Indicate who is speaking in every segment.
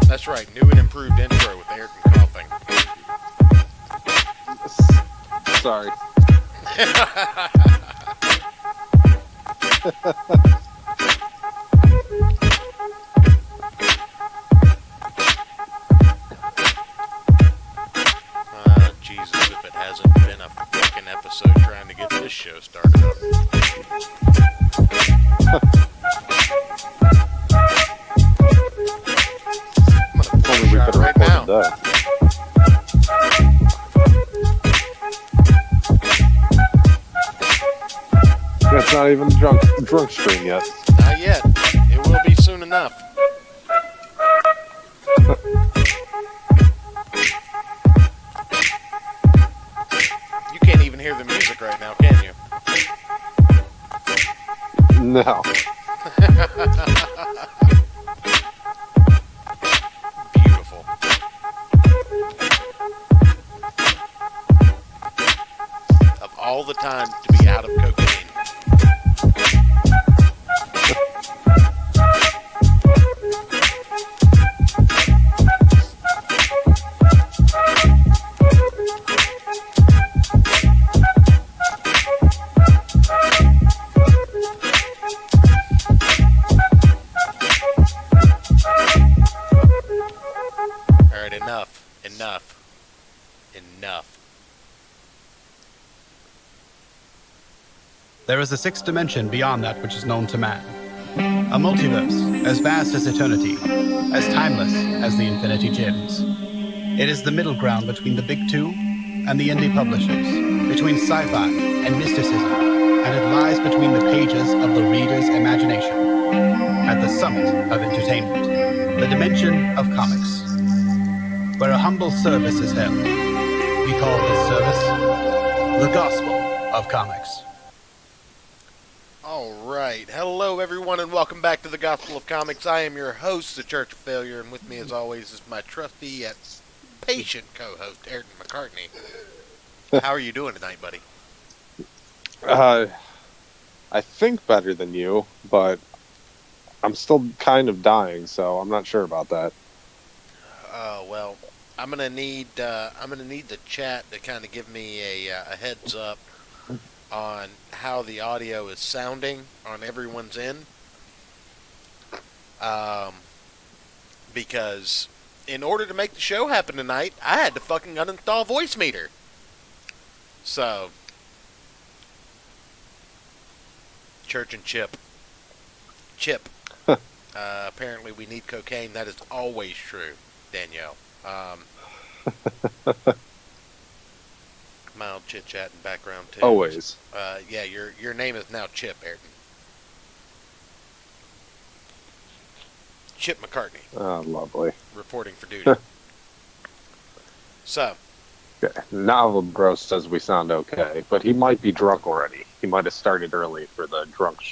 Speaker 1: That's right, new and improved intro with Ayrton coughing.
Speaker 2: Sorry.
Speaker 1: Jesus, if it hasn't been a fucking episode trying to get this show started up. I'm gonna
Speaker 2: Only we
Speaker 1: try
Speaker 2: could
Speaker 1: right
Speaker 2: have
Speaker 1: now.
Speaker 2: recorded that. That's not even drunk stream yet.
Speaker 1: Not yet. It will be soon enough. You can't even hear the music right now, can you?
Speaker 2: No.
Speaker 1: Beautiful. Of all the time to be out of cocaine. Alright, enough.
Speaker 3: There is a sixth dimension beyond that which is known to man. A multiverse as vast as eternity, as timeless as the Infinity Gems. It is the middle ground between the big two and the indie publishers, between sci-fi and mysticism, and it lies between the pages of the reader's imagination. At the summit of entertainment, the dimension of comics, where a humble service is held. We call this service the Gospel of Comics.
Speaker 1: Alright, hello everyone and welcome back to the Gospel of Comics. I am your host, the Church of Failure, and with me as always is my trusty yet patient co-host, Ayrton McCartney. How are you doing tonight, buddy?
Speaker 2: I think better than you, but I'm still kind of dying, so I'm not sure about that.
Speaker 1: Well, I'm gonna need the chat to kind of give me a heads up on how the audio is sounding on everyone's end. Because in order to make the show happen tonight, I had to fucking uninstall Voice Meter. So, Church and Chip. Apparently we need cocaine. That is always true, Danielle. Mild chit chat and background too.
Speaker 2: Always.
Speaker 1: Yeah, your name is now Chip, Ayrton. Chip McCartney.
Speaker 2: Oh, lovely.
Speaker 1: Reporting for duty. So.
Speaker 2: Okay. Novel Gross says we sound okay, but he might be drunk already. He might have started early for the drunk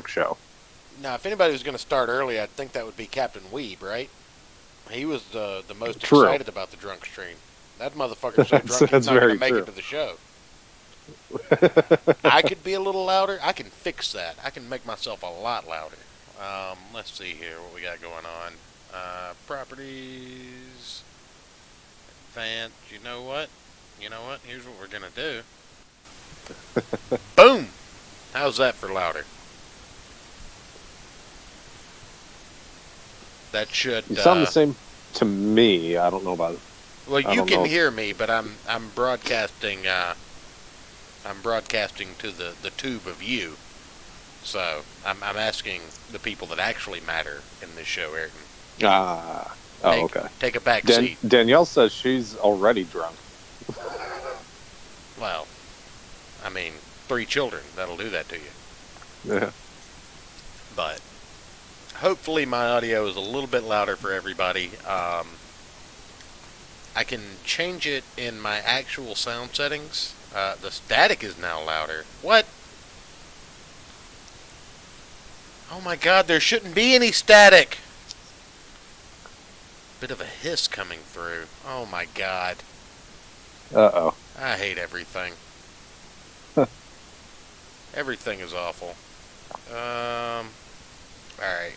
Speaker 2: show.
Speaker 1: Now, if anybody was going to start early, I'd think that would be Captain Weeb, right? He was the most
Speaker 2: True.
Speaker 1: excited about the drunk stream. That motherfucker's so drunk he's not going to make it to the show. I could be a little louder. I can fix that. I can make myself a lot louder. Let's see here what we got going on. Properties. Fan. You know what? Here's what we're going to do. Boom! How's that for louder? That should.
Speaker 2: You sound the same to me. I don't know about it.
Speaker 1: Well, you can hear me, but I'm broadcasting. I'm broadcasting to the tube of you. So I'm asking the people that actually matter in this show, Ayrton.
Speaker 2: Okay.
Speaker 1: Take a back seat.
Speaker 2: Danielle says she's already drunk.
Speaker 1: Well, I mean, 3 children. That'll do that to you.
Speaker 2: Yeah.
Speaker 1: But hopefully my audio is a little bit louder for everybody. I can change it in my actual sound settings. The static is now louder. What? Oh my god, there shouldn't be any static! Bit of a hiss coming through. Oh my god.
Speaker 2: Uh-oh.
Speaker 1: I hate everything. Everything is awful. Alright,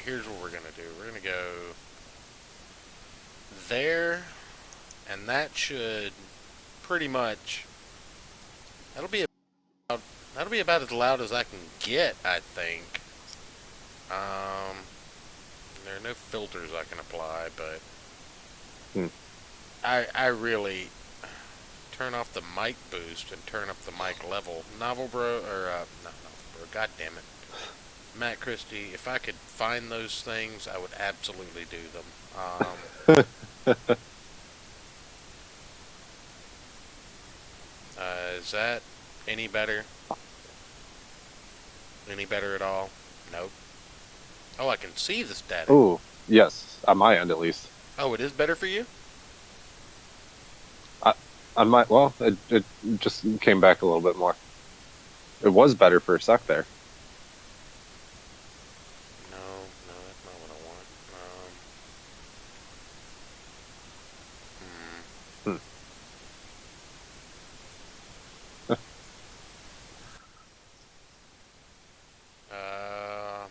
Speaker 1: here's what we're gonna do. We're gonna go there, and that should pretty much. That'll be about, that'll be about as loud as I can get, I think. Um, there are no filters I can apply, but
Speaker 2: Hmm.
Speaker 1: I really turn off the mic boost and turn up the mic level. Novel Bro, or not Novel Bro, god damn it. Matt Christie, if I could find those things, I would absolutely do them. Is that any better? Any better at all? Nope. Oh, I can see the static.
Speaker 2: Ooh, yes, on my end at least.
Speaker 1: Oh, it is better for you?
Speaker 2: I, on my well, it just came back a little bit more. It was better for a sec there.
Speaker 1: No, no, that's not what I want. Hmm.
Speaker 2: Hmm.
Speaker 1: Uh,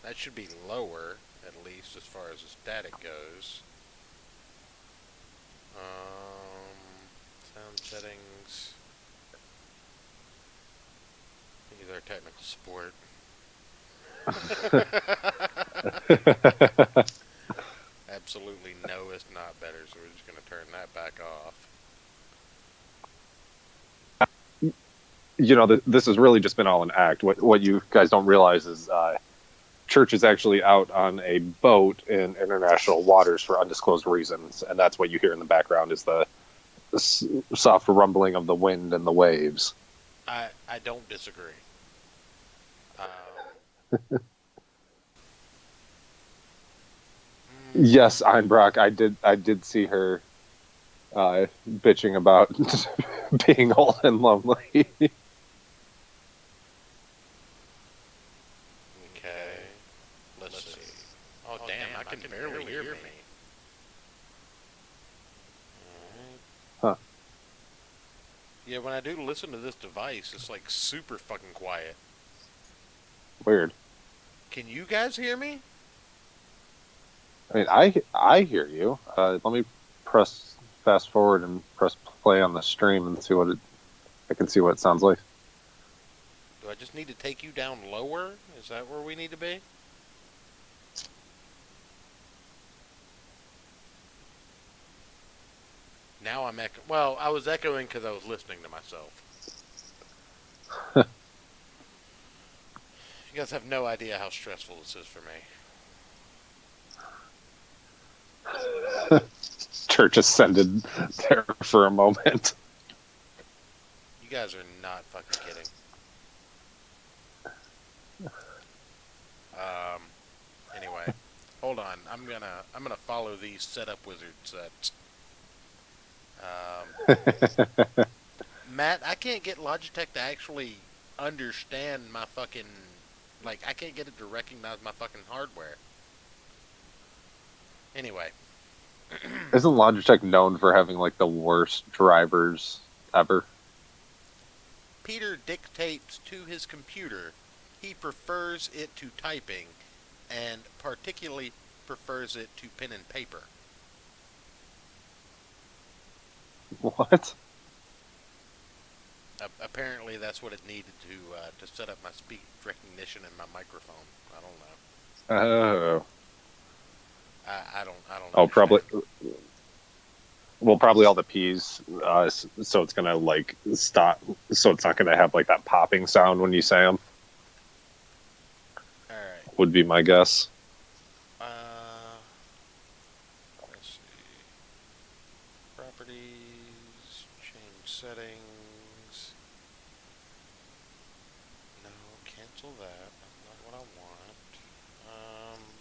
Speaker 1: that should be lower, at least as far as the static goes. Sound settings. These are technical support. Absolutely no, it's not better, so we're just going to turn that back off.
Speaker 2: This has really just been all an act. What you guys don't realize is Church is actually out on a boat in international waters for undisclosed reasons, and that's what you hear in the background is the soft rumbling of the wind and the waves.
Speaker 1: I don't disagree. Um,
Speaker 2: Yes, Einbrock, I did see her bitching about being old and lonely.
Speaker 1: okay. Let's see. Oh, damn, I can barely hear me. Alright.
Speaker 2: Huh.
Speaker 1: Yeah, when I do listen to this device, it's like super fucking quiet.
Speaker 2: Weird.
Speaker 1: Can you guys hear me?
Speaker 2: I mean, I hear you. Let me press fast forward and press play on the stream and see I can see what it sounds like.
Speaker 1: Do I just need to take you down lower? Is that where we need to be? Now I'm echoing. Well, I was echoing because I was listening to myself. You guys have no idea how stressful this is for me.
Speaker 2: Church ascended there for a moment.
Speaker 1: You guys are not fucking kidding. Anyway, hold on. I'm gonna follow these setup wizard sets. Matt, I can't get Logitech to actually understand my fucking, like, I can't get it to recognize my fucking hardware. Anyway,
Speaker 2: Isn't Logitech known for having like the worst drivers ever?
Speaker 1: Peter dictates to his computer. He prefers it to typing, and particularly prefers it to pen and paper.
Speaker 2: What?
Speaker 1: Apparently, that's what it needed to set up my speech recognition and my microphone. I don't know.
Speaker 2: Oh.
Speaker 1: I don't
Speaker 2: Oh, probably.
Speaker 1: understand.
Speaker 2: Well, probably all the P's. So it's gonna like stop. So it's not gonna have like that popping sound when you say them.
Speaker 1: All right.
Speaker 2: Would be my guess.
Speaker 1: Let's see. Properties. Change settings. No, cancel that. That's not what I want.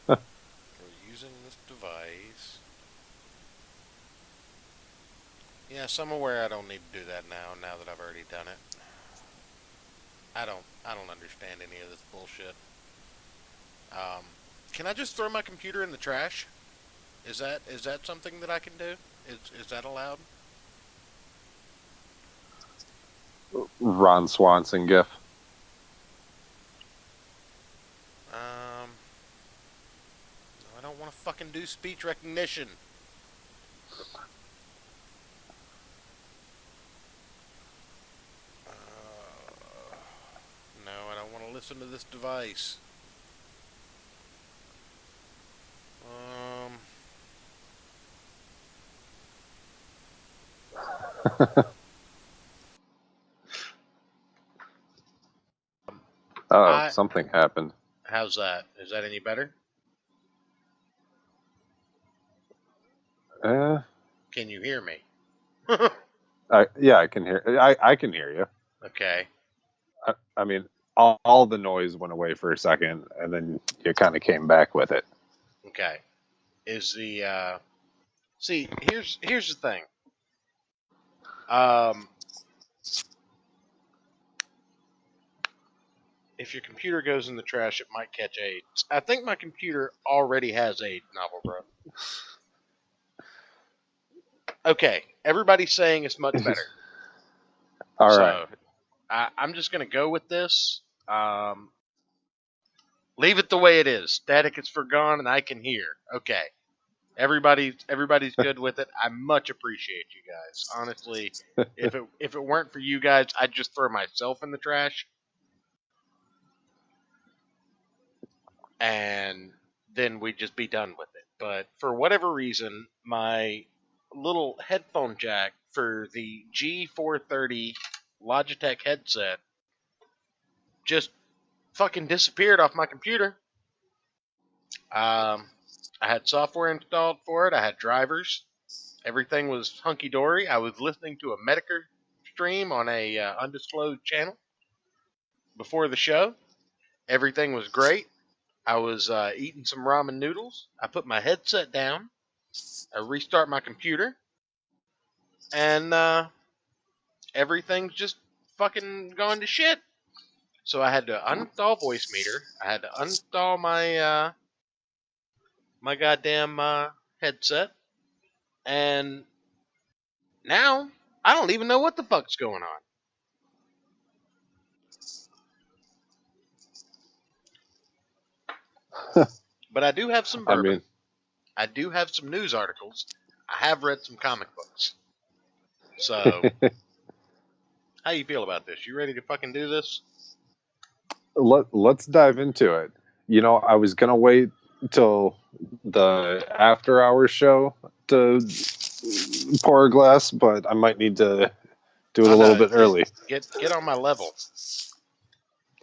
Speaker 1: We're using this device. Yes, I'm aware I don't need to do that now. Now that I've already done it, I don't understand any of this bullshit. Um, can I just throw my computer in the trash? Is that something that I can do? Is that allowed?
Speaker 2: Ron Swanson gif.
Speaker 1: fucking do speech recognition. No, I don't want to listen to this device. Um,
Speaker 2: Oh,
Speaker 1: I.
Speaker 2: something happened.
Speaker 1: How's that? Is that any better?
Speaker 2: Uh,
Speaker 1: Can you hear me?
Speaker 2: yeah, I can hear. I can hear you.
Speaker 1: Okay.
Speaker 2: I mean, all the noise went away for a second, and then you kind of came back with it.
Speaker 1: Okay. Is the see? Here's the thing. Um, if your computer goes in the trash, it might catch AIDS. I think my computer already has AIDS, Novel Bro. Okay, everybody's saying it's much better.
Speaker 2: All right.
Speaker 1: So I'm just gonna go with this. Leave it the way it is. Static is forgone, and I can hear. Okay, everybody's good with it. I much appreciate you guys. Honestly, if it weren't for you guys, I'd just throw myself in the trash, and then we'd just be done with it. But for whatever reason, my little headphone jack for the G430 Logitech headset just fucking disappeared off my computer. I had software installed for it. I had drivers. Everything was hunky dory. I was listening to a Medicare stream on a undisclosed channel before the show. Everything was great. I was eating some ramen noodles. I put my headset down. I restart my computer, and everything's just fucking gone to shit. So I had to uninstall Voice Meter. I had to uninstall my goddamn headset, and now I don't even know what the fuck's going on. But I do have some
Speaker 2: I
Speaker 1: bourbon.
Speaker 2: mean,
Speaker 1: I do have some news articles. I have read some comic books. So, how you feel about this? You ready to fucking do this?
Speaker 2: let's dive into it. You know, I was gonna wait till the after hours show to pour a glass, but I might need to do it
Speaker 1: Oh
Speaker 2: a little
Speaker 1: no,
Speaker 2: bit early.
Speaker 1: get on my level.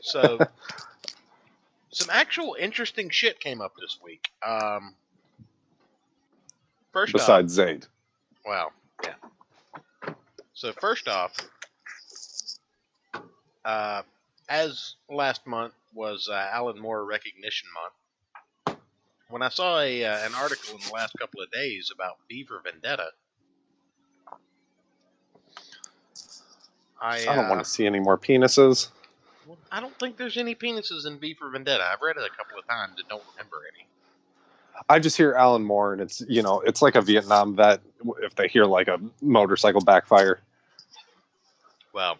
Speaker 1: So, some actual interesting shit came up this week. First off,
Speaker 2: Besides Zayd.
Speaker 1: well, yeah. So first off, uh, as last month was Alan Moore Recognition Month, when I saw an article in the last couple of days about V for Vendetta,
Speaker 2: I don't want to see any more penises.
Speaker 1: well, I don't think there's any penises in V for Vendetta. I've read it a couple of times and don't remember any.
Speaker 2: I just hear Alan Moore, and it's, you know, it's like a Vietnam vet if they hear like a motorcycle backfire.
Speaker 1: Well,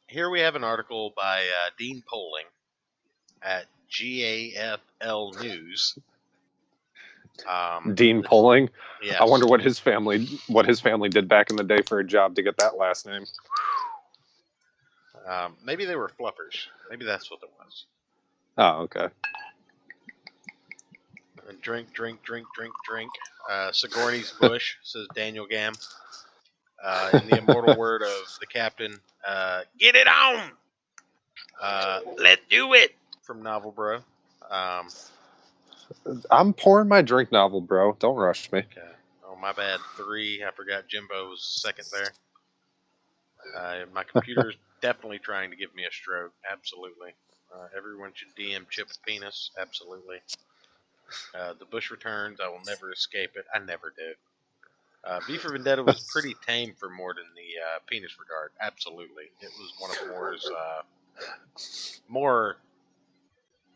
Speaker 1: here we have an article by Dean Poling at GAFL News.
Speaker 2: Dean Poling.
Speaker 1: Yes.
Speaker 2: I wonder what his family did back in the day for a job to get that last name.
Speaker 1: Maybe they were fluffers. Maybe that's what it was.
Speaker 2: Oh, okay.
Speaker 1: And drink. Sigourney's Bush, says Daniel Gam. In the immortal word of the captain, get it on! Let's do it! From Novel Bro.
Speaker 2: I'm pouring my drink, Novel Bro. Don't rush me.
Speaker 1: Okay. Oh, my bad. 3. I forgot Jimbo was second there. My computer's definitely trying to give me a stroke. Absolutely. Everyone should DM Chip's penis. Absolutely. The Bush returns. I will never escape it. I never do. V for Vendetta was pretty tame for more than the penis regard. Absolutely. It was one of Moore's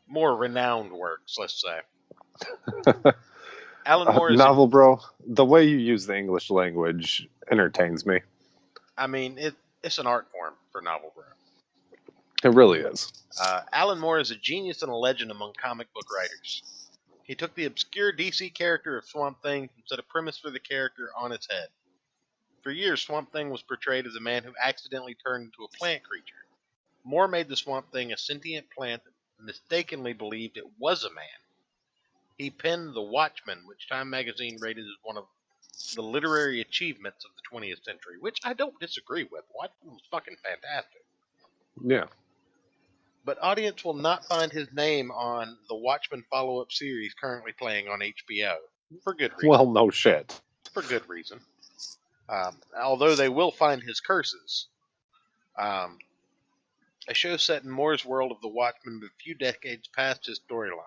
Speaker 1: more renowned works, let's say. Alan Moore is
Speaker 2: Novel Bro, the way you use the English language entertains me.
Speaker 1: I mean, it's an art form for Novel Bro.
Speaker 2: It really is.
Speaker 1: Alan Moore is a genius and a legend among comic book writers. He took the obscure DC character of Swamp Thing and set a premise for the character on its head. For years, Swamp Thing was portrayed as a man who accidentally turned into a plant creature. Moore made the Swamp Thing a sentient plant that mistakenly believed it was a man. He penned The Watchmen, which Time magazine rated as one of the literary achievements of the 20th century, which I don't disagree with. Watchmen was fucking fantastic.
Speaker 2: Yeah.
Speaker 1: But audience will not find his name on the Watchmen follow-up series currently playing on HBO. For good reason.
Speaker 2: Well, no shit.
Speaker 1: For good reason. Although they will find his curses. A show set in Moore's world of the Watchmen a few decades past his storyline.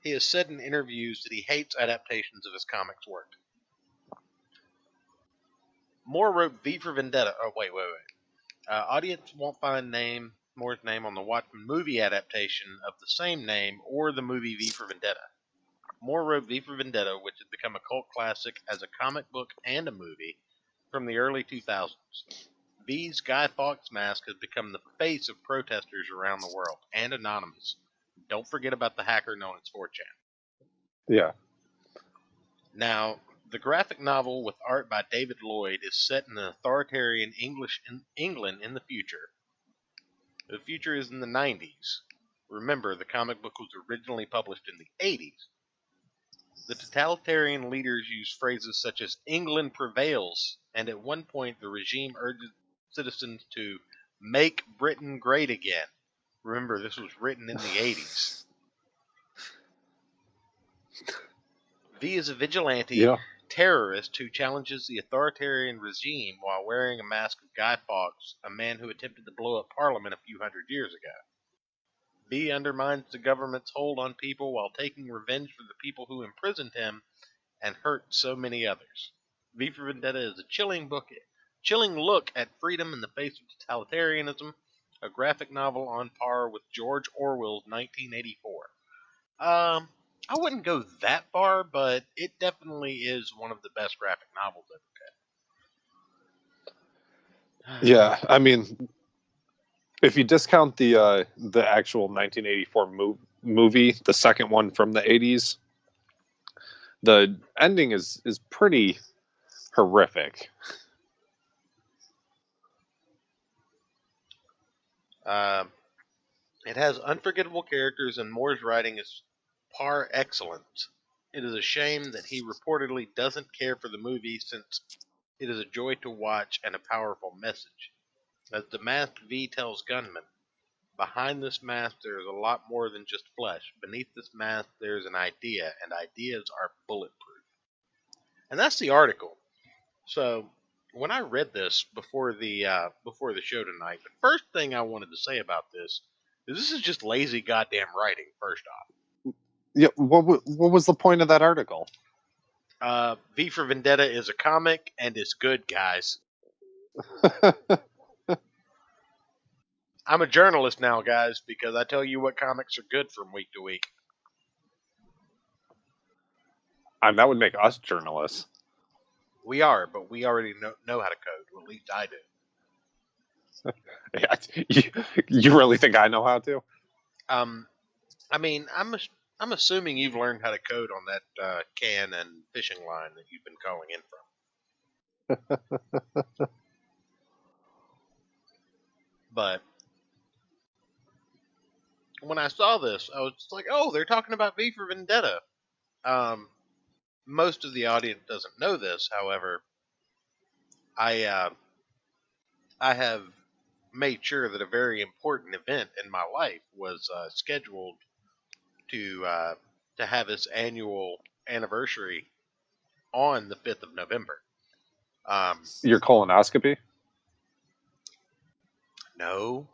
Speaker 1: He has said in interviews that he hates adaptations of his comics work. Moore wrote V for Vendetta. Oh, wait. Audience won't find Moore's name on the Watchmen movie adaptation of the same name or the movie V for Vendetta. Moore wrote V for Vendetta, which has become a cult classic as a comic book and a movie from the early 2000s. V's Guy Fawkes mask has become the face of protesters around the world, and anonymous. Don't forget about the hacker known as 4chan.
Speaker 2: Yeah.
Speaker 1: Now, the graphic novel with art by David Lloyd is set in an authoritarian England in the future. The future is in the 90s. Remember, the comic book was originally published in the 80s. The totalitarian leaders use phrases such as England prevails, and at one point the regime urges citizens to make Britain great again. Remember, this was written in the 80s. V is a vigilante terrorist who challenges the authoritarian regime while wearing a mask of Guy Fawkes, a man who attempted to blow up Parliament a few hundred years ago. V undermines the government's hold on people while taking revenge for the people who imprisoned him and hurt so many others. V for Vendetta is a chilling look at freedom in the face of totalitarianism, a graphic novel on par with George Orwell's 1984. I wouldn't go that far, but it definitely is one of the best graphic novels ever read.
Speaker 2: Yeah, I mean, if you discount the actual 1984 movie, the second one from the 80s, the ending is pretty horrific.
Speaker 1: It has unforgettable characters, and Moore's writing is par excellence. It is a shame that he reportedly doesn't care for the movie, since it is a joy to watch and a powerful message. As the masked V tells Gunman, behind this mask there is a lot more than just flesh. Beneath this mask there is an idea, and ideas are bulletproof. And that's the article. So when I read this before the show tonight, the first thing I wanted to say about this is just lazy goddamn writing. First off,
Speaker 2: yeah. What was the point of that article?
Speaker 1: V for Vendetta is a comic and it's good, guys. I'm a journalist now, guys, because I tell you what comics are good from week to week.
Speaker 2: And that would make us journalists.
Speaker 1: We are, but we already know how to code. Well, at least I do.
Speaker 2: Yeah, you really think I know how to?
Speaker 1: I mean, I'm assuming you've learned how to code on that can and fishing line that you've been calling in from. But when I saw this, I was just like, oh, they're talking about V for Vendetta. Most of the audience doesn't know this, however. I have made sure that a very important event in my life was scheduled to have its annual anniversary on the 5th of November.
Speaker 2: Your colonoscopy?
Speaker 1: No.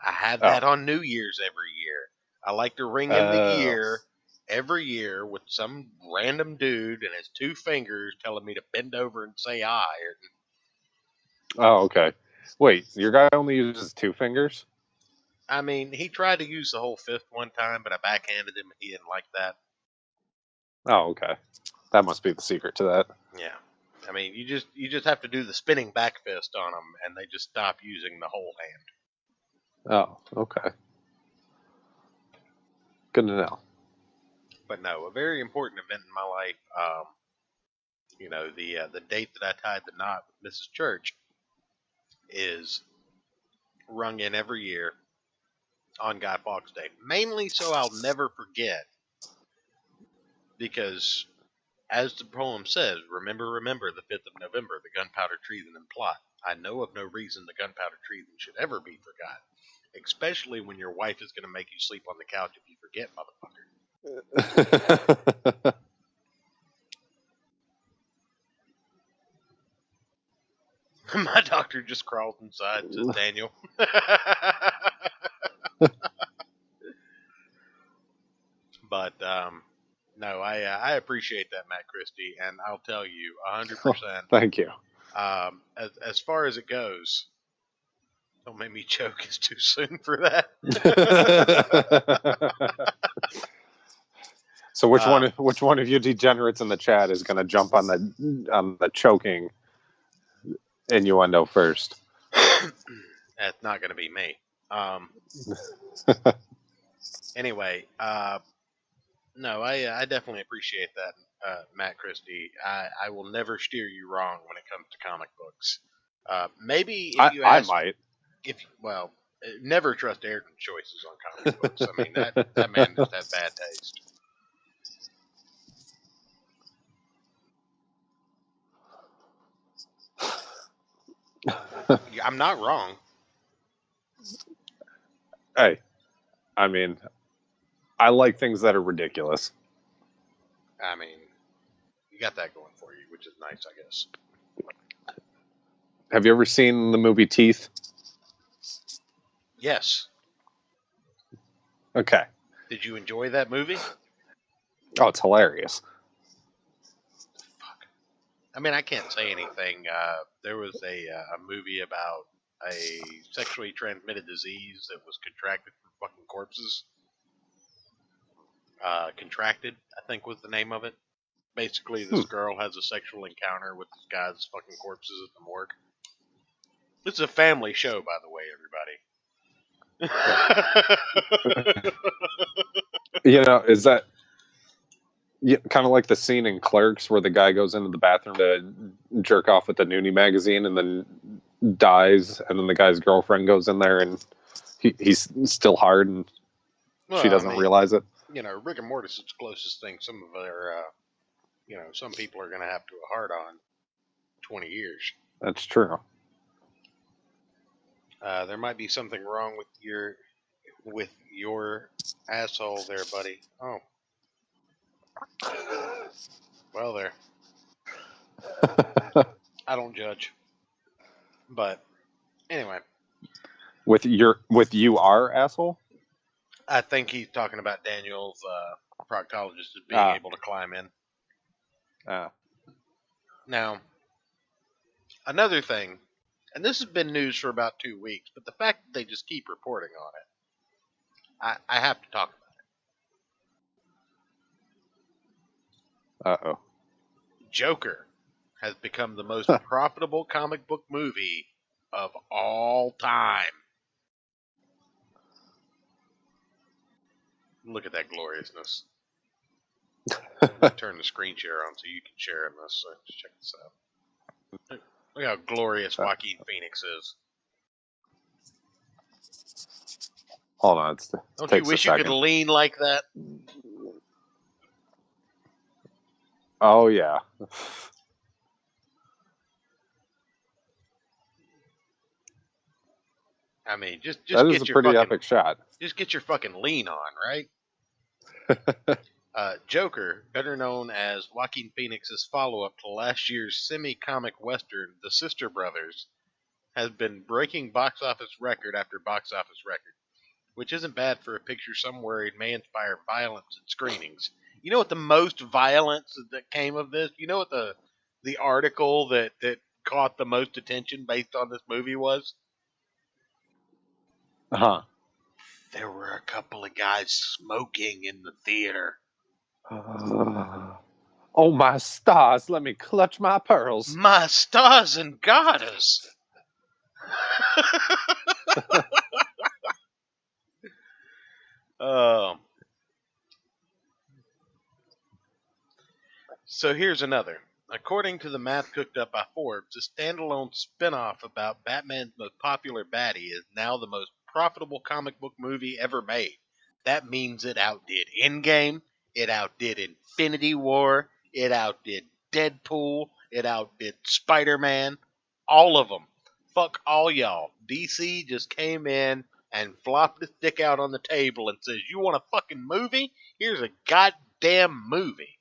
Speaker 1: I have that on New Year's every year. I like to ring in the ear every year with some random dude and his two fingers telling me to bend over and say "I."
Speaker 2: Oh, okay. Wait, your guy only uses two fingers?
Speaker 1: I mean, he tried to use the whole fifth one time, but I backhanded him and he didn't like that.
Speaker 2: Oh, okay. That must be the secret to that.
Speaker 1: Yeah. I mean, you just have to do the spinning back fist on them, and they just stop using the whole hand.
Speaker 2: Oh, okay. Good to know.
Speaker 1: But no, a very important event in my life. The date that I tied the knot with Mrs. Church is rung in every year on Guy Fawkes Day, mainly so I'll never forget. Because, as the poem says, remember, remember the 5th of November, the gunpowder treason and plot. I know of no reason the gunpowder treason should ever be forgotten, especially when your wife is going to make you sleep on the couch if you forget, motherfucker. My doctor just crawled inside, says Daniel. But, no, I appreciate that, Matt Christie, and I'll tell you 100%.
Speaker 2: Thank you.
Speaker 1: As far as it goes, don't make me choke. It's too soon for that.
Speaker 2: So which one of you degenerates in the chat is going to jump on the choking innuendo first?
Speaker 1: That's not going to be me. Anyway, no, I definitely appreciate that, Matt Christie. I will never steer you wrong when it comes to comic books. Maybe if you ask,
Speaker 2: I might.
Speaker 1: Never trust Ayrton's choices on comic books. I mean, that man just has bad taste. I'm not wrong.
Speaker 2: Hey, I mean, I like things that are ridiculous.
Speaker 1: I mean, you got that going for you, which is nice, I guess.
Speaker 2: Have you ever seen the movie Teeth?
Speaker 1: Yes.
Speaker 2: Okay.
Speaker 1: Did you enjoy that movie?
Speaker 2: Oh, it's hilarious.
Speaker 1: Fuck. I mean, I can't say anything. There was a movie about a sexually transmitted disease that was contracted from fucking corpses. Contracted, I think was the name of it. Basically, this girl has a sexual encounter with this guy's fucking corpses at the morgue. This is a family show, by the way, everybody.
Speaker 2: Is that kind of like the scene in Clerks where the guy goes into the bathroom to jerk off with the Noonie magazine and then dies, and then the guy's girlfriend goes in there and he's still hard and she doesn't realize it.
Speaker 1: Rick and Mortis is the closest thing some of their, some people are going to have to a hard on 20 years.
Speaker 2: That's true.
Speaker 1: There might be something wrong with your asshole there, buddy. Oh. Well, there. I don't judge. But anyway.
Speaker 2: With you are asshole?
Speaker 1: I think he's talking about Daniel's proctologist as being able to climb in. Now, another thing, and this has been news for about 2 weeks, but the fact that they just keep reporting on it, I have to talk about it.
Speaker 2: Uh-oh.
Speaker 1: Joker has become the most profitable comic book movie of all time. Look at that gloriousness. I'm going to turn the screen share on so you can share in this. So just check this out. Look how glorious Joaquin Phoenix is.
Speaker 2: Hold on.
Speaker 1: Don't you wish you could lean like that?
Speaker 2: Oh, yeah.
Speaker 1: I mean, just
Speaker 2: that
Speaker 1: get
Speaker 2: is a
Speaker 1: your
Speaker 2: pretty
Speaker 1: fucking,
Speaker 2: epic shot.
Speaker 1: Just get your fucking lean on, right? Joker, better known as Joaquin Phoenix's follow-up to last year's semi-comic western, The Sister Brothers, has been breaking box office record after box office record, which isn't bad for a picture some worried may inspire violence at screenings. You know what the most violence that came of this? You know what the article that caught the most attention based on this movie was?
Speaker 2: Uh-huh.
Speaker 1: There were a couple of guys smoking in the theater.
Speaker 2: Oh, my stars, let me clutch my pearls.
Speaker 1: My stars and garters. So here's another. According to the math cooked up by Forbes, a standalone spin-off about Batman's most popular baddie is now the most profitable comic book movie ever made. That means it outdid Endgame, it outdid Infinity War, it outdid Deadpool, it outdid Spider-Man, all of them. Fuck all y'all. DC just came in and flopped its dick out on the table and says, "You want a fucking movie? Here's a goddamn movie."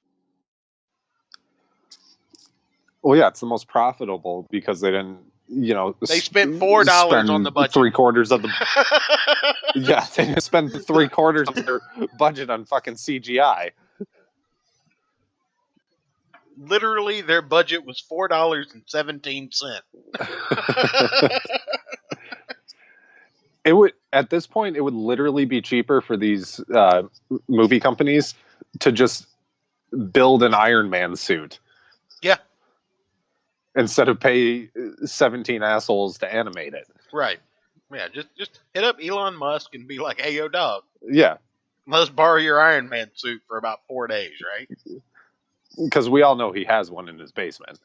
Speaker 2: Well, yeah, it's the most profitable because they didn't,
Speaker 1: They spent $4 on the budget.
Speaker 2: 3/4 of the yeah, they didn't spend 3/4 of their budget on fucking CGI.
Speaker 1: Literally, their budget was $4.17.
Speaker 2: It would, at this point, it would literally be cheaper for these movie companies to just build an Iron Man suit.
Speaker 1: Yeah.
Speaker 2: Instead of pay 17 assholes to animate it.
Speaker 1: Right. Yeah, just hit up Elon Musk and be like, "Hey, yo, dog,
Speaker 2: Yeah.
Speaker 1: let's borrow your Iron Man suit for about 4 days, right?"
Speaker 2: Because we all know he has one in his basement.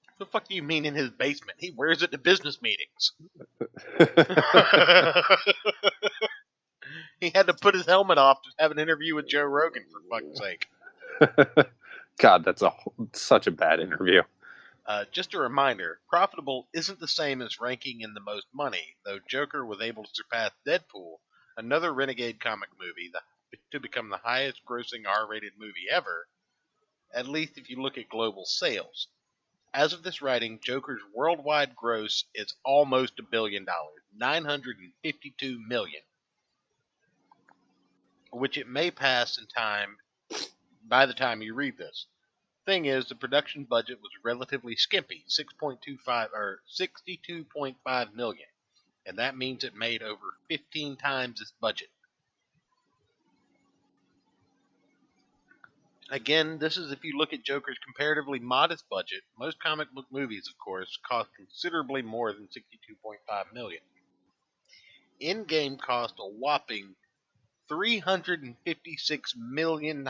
Speaker 1: What the fuck do you mean in his basement? He wears it to business meetings. He had to put his helmet off to have an interview with Joe Rogan, for fuck's sake.
Speaker 2: God, that's such a bad interview.
Speaker 1: Just a reminder, profitable isn't the same as ranking in the most money, though Joker was able to surpass Deadpool, another Renegade comic movie, to become the highest grossing R-rated movie ever, at least if you look at global sales. As of this writing, Joker's worldwide gross is almost $1 billion, $952 million, which it may pass in time by the time you read this. Thing is, the production budget was relatively skimpy, 62.5 million, and that means it made over 15 times its budget. Again, this is if you look at Joker's comparatively modest budget. Most comic book movies, of course, cost considerably more than 62.5 million. Endgame cost a whopping $356 million.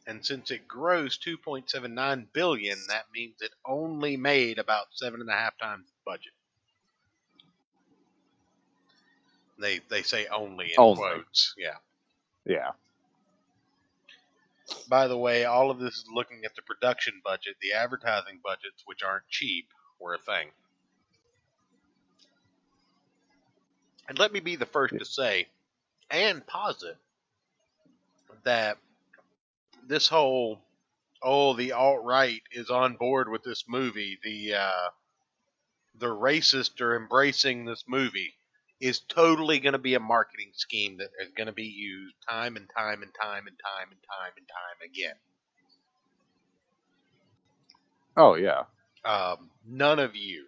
Speaker 1: And since it grossed 2.79 billion, that means it only made about 7.5 times the budget. They say only in quotes. Yeah.
Speaker 2: Yeah.
Speaker 1: By the way, all of this is looking at the production budget. The advertising budgets, which aren't cheap, were a thing. And let me be the first to say and posit that this whole the alt-right is on board with this movie, the racists are embracing this movie, is totally going to be a marketing scheme that is going to be used time and time and time and time and time and time again.
Speaker 2: Oh, yeah.
Speaker 1: None of you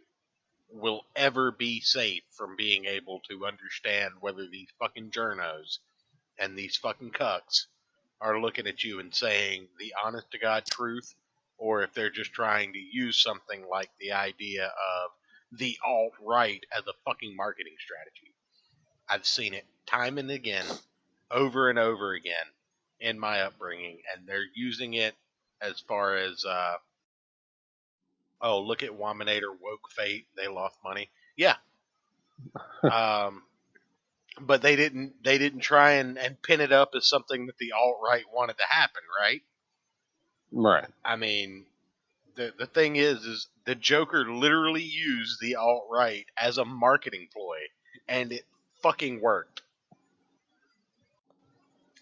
Speaker 1: will ever be safe from being able to understand whether these fucking journos and these fucking cucks are looking at you and saying the honest to God truth, or if they're just trying to use something like the idea of the alt-right as a fucking marketing strategy. I've seen it time and again, over and over again in my upbringing, and they're using it as far as, look at Wominator, woke fate, they lost money. Yeah. But they didn't try and pin it up as something that the alt-right wanted to happen, right?
Speaker 2: Right.
Speaker 1: I mean, the thing is the Joker literally used the alt-right as a marketing ploy, and it fucking worked.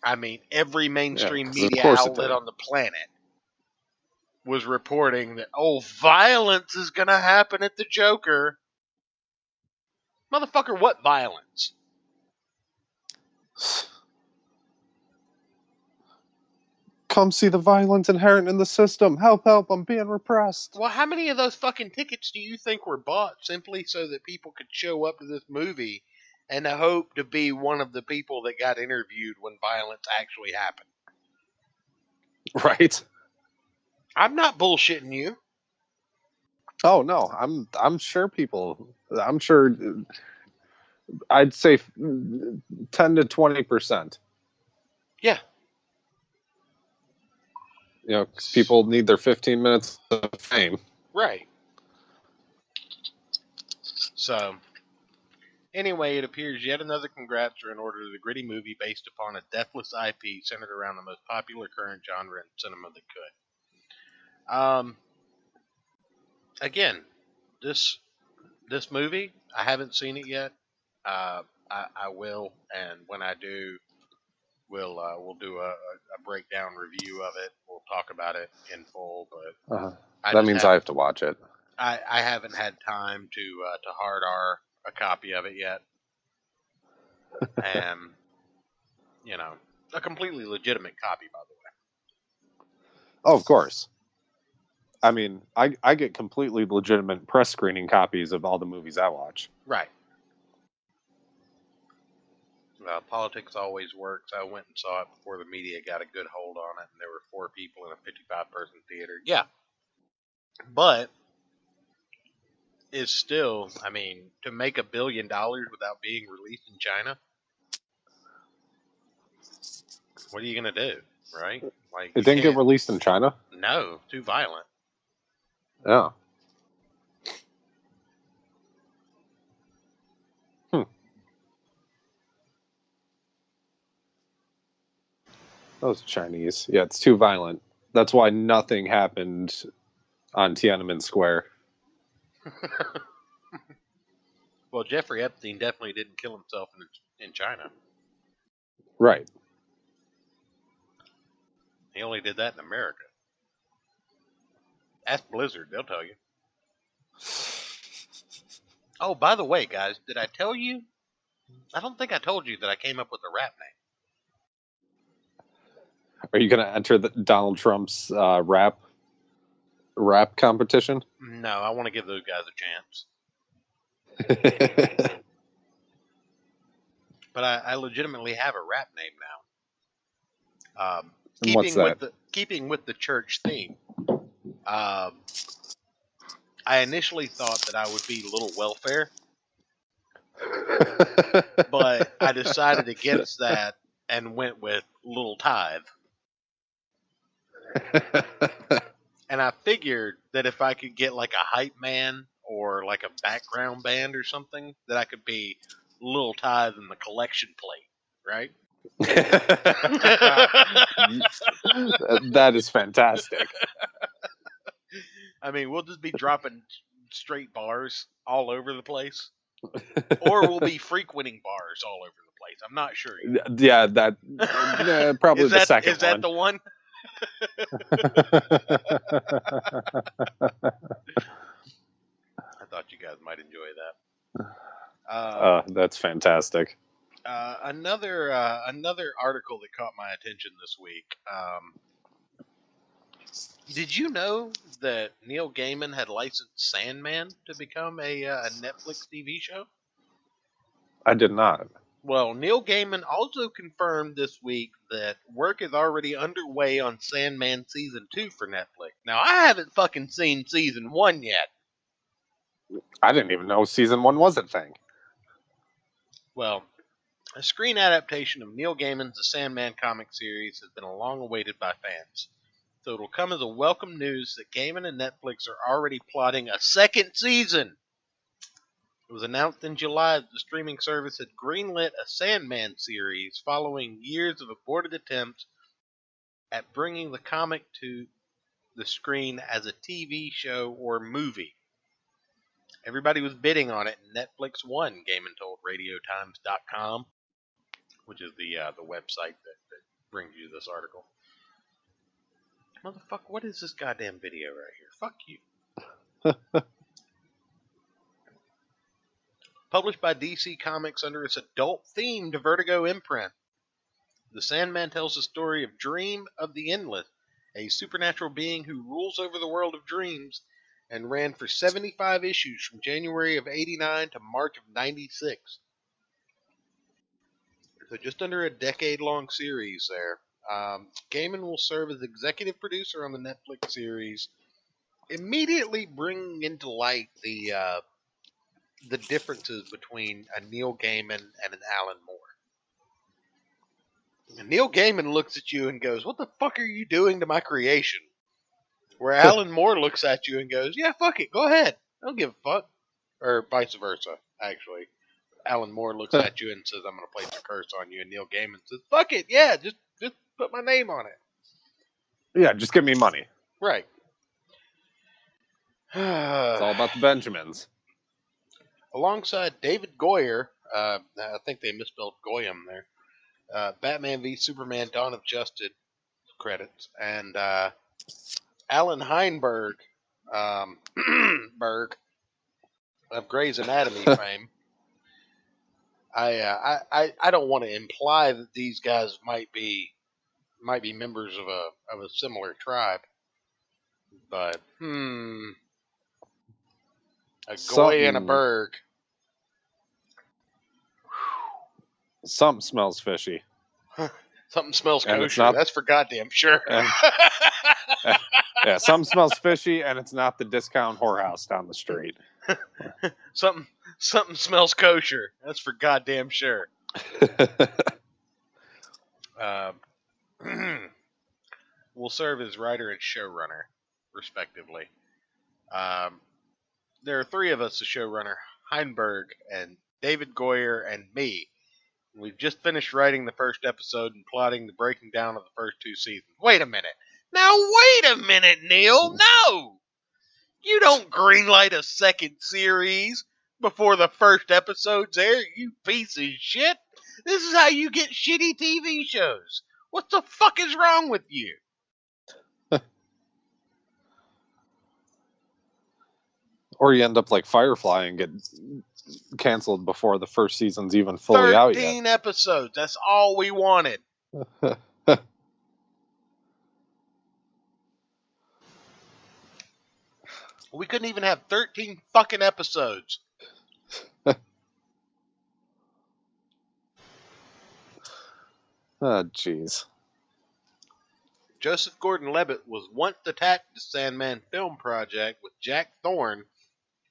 Speaker 1: I mean, every mainstream media outlet on the planet was reporting that, violence is going to happen at the Joker. Motherfucker, what violence?
Speaker 2: Come see the violence inherent in the system. Help, help, I'm being repressed.
Speaker 1: Well, how many of those fucking tickets do you think were bought simply so that people could show up to this movie and hope to be one of the people that got interviewed when violence actually happened?
Speaker 2: Right.
Speaker 1: I'm not bullshitting you.
Speaker 2: Oh, no. I'm sure I'd say 10 to 20%.
Speaker 1: Yeah.
Speaker 2: 'cause people need their 15 minutes of fame.
Speaker 1: Right. So, anyway, it appears yet another congrats are in order to the gritty movie based upon a deathless IP centered around the most popular current genre in cinema that could. Again, this movie, I haven't seen it yet. I will, and when I do, we'll do a breakdown review of it. We'll talk about it in full, but
Speaker 2: That means I have to watch it.
Speaker 1: I haven't had time to hard R a copy of it yet, and a completely legitimate copy, by the way.
Speaker 2: Oh, of course. I mean, I get completely legitimate press screening copies of all the movies I watch.
Speaker 1: Right. Politics always works. I went and saw it before the media got a good hold on it, and there were 4 people in a 55-person theater. Yeah. But it's still, I mean, to make $1 billion without being released in China, what are you going to do, right? Like,
Speaker 2: It didn't get released in China?
Speaker 1: No, too violent.
Speaker 2: Yeah. Those Chinese. Yeah, it's too violent. That's why nothing happened on Tiananmen Square.
Speaker 1: Well, Jeffrey Epstein definitely didn't kill himself in China.
Speaker 2: Right.
Speaker 1: He only did that in America. Ask Blizzard, they'll tell you. Oh, by the way, guys, did I tell you? I don't think I told you that I came up with a rap name.
Speaker 2: Are you going to enter the Donald Trump's rap competition?
Speaker 1: No, I want to give those guys a chance. But I legitimately have a rap name now. Keeping with the church theme. I initially thought that I would be Little Welfare, but I decided against that and went with Little Tithe. And I figured that if I could get like a hype man or like a background band or something, that I could be Little Tithe in the collection plate, right?
Speaker 2: That is fantastic.
Speaker 1: I mean, we'll just be dropping straight bars all over the place, or we'll be frequenting bars all over the place. I'm not sure.
Speaker 2: Yeah, that probably the second one.
Speaker 1: Is that the one? I thought you guys might enjoy that.
Speaker 2: That's fantastic.
Speaker 1: Another article that caught my attention this week. Did you know that Neil Gaiman had licensed Sandman to become a Netflix TV show?
Speaker 2: I did not.
Speaker 1: Well, Neil Gaiman also confirmed this week that work is already underway on Sandman Season 2 for Netflix. Now, I haven't fucking seen Season 1 yet.
Speaker 2: I didn't even know Season 1 was a thing.
Speaker 1: Well, a screen adaptation of Neil Gaiman's The Sandman comic series has been long awaited by fans. So it'll come as a welcome news that Gaiman and Netflix are already plotting a second season. It was announced in July that the streaming service had greenlit a Sandman series following years of aborted attempts at bringing the comic to the screen as a TV show or movie. Everybody was bidding on it, and Netflix won, Gaiman told RadioTimes.com, which is the website that brings you this article. Motherfucker, what is this goddamn video right here? Fuck you. Published by DC Comics under its adult-themed Vertigo imprint, The Sandman tells the story of Dream of the Endless, a supernatural being who rules over the world of dreams, and ran for 75 issues from January of 89 to March of 96. So just under a decade-long series there. Gaiman will serve as executive producer on the Netflix series, immediately bringing into light the differences between a Neil Gaiman and an Alan Moore. Neil Gaiman looks at you and goes, "What the fuck are you doing to my creation?" Where Alan Moore looks at you and goes, "Yeah, fuck it, go ahead. I don't give a fuck." Or vice versa, actually. Alan Moore looks at you and says, "I'm going to place a curse on you," and Neil Gaiman says, "Fuck it, yeah, just put my name on it."
Speaker 2: Yeah, just give me money.
Speaker 1: Right.
Speaker 2: It's all about the Benjamins.
Speaker 1: Alongside David Goyer, I think they misspelled Goyam there. Batman v Superman: Dawn of Justice credits, and Alan Heinberg, Berg of Grey's Anatomy fame. I don't want to imply that these guys might be members of a similar tribe, but a Goy and a Berg.
Speaker 2: Something smells fishy.
Speaker 1: Something smells
Speaker 2: And it's
Speaker 1: kosher.
Speaker 2: not-
Speaker 1: That's for goddamn sure.
Speaker 2: Yeah, something smells fishy, and it's not the discount whorehouse down the street.
Speaker 1: something smells kosher. That's for goddamn sure. Will serve as writer and showrunner, respectively. There are three of us, the showrunner: Heinberg and David Goyer and me. We've just finished writing the first episode and plotting the breaking down of the first two seasons. Wait a minute. Now wait a minute, Neil. No! You don't greenlight a second series before the first episode's aired, you piece of shit. This is how you get shitty TV shows. What the fuck is wrong with you?
Speaker 2: Or you end up like Firefly and get canceled before the first season's even fully out yet.
Speaker 1: 13 episodes. That's all we wanted. We couldn't even have 13 fucking episodes.
Speaker 2: Oh, jeez.
Speaker 1: Joseph Gordon-Levitt was once attached to Sandman film project with Jack Thorne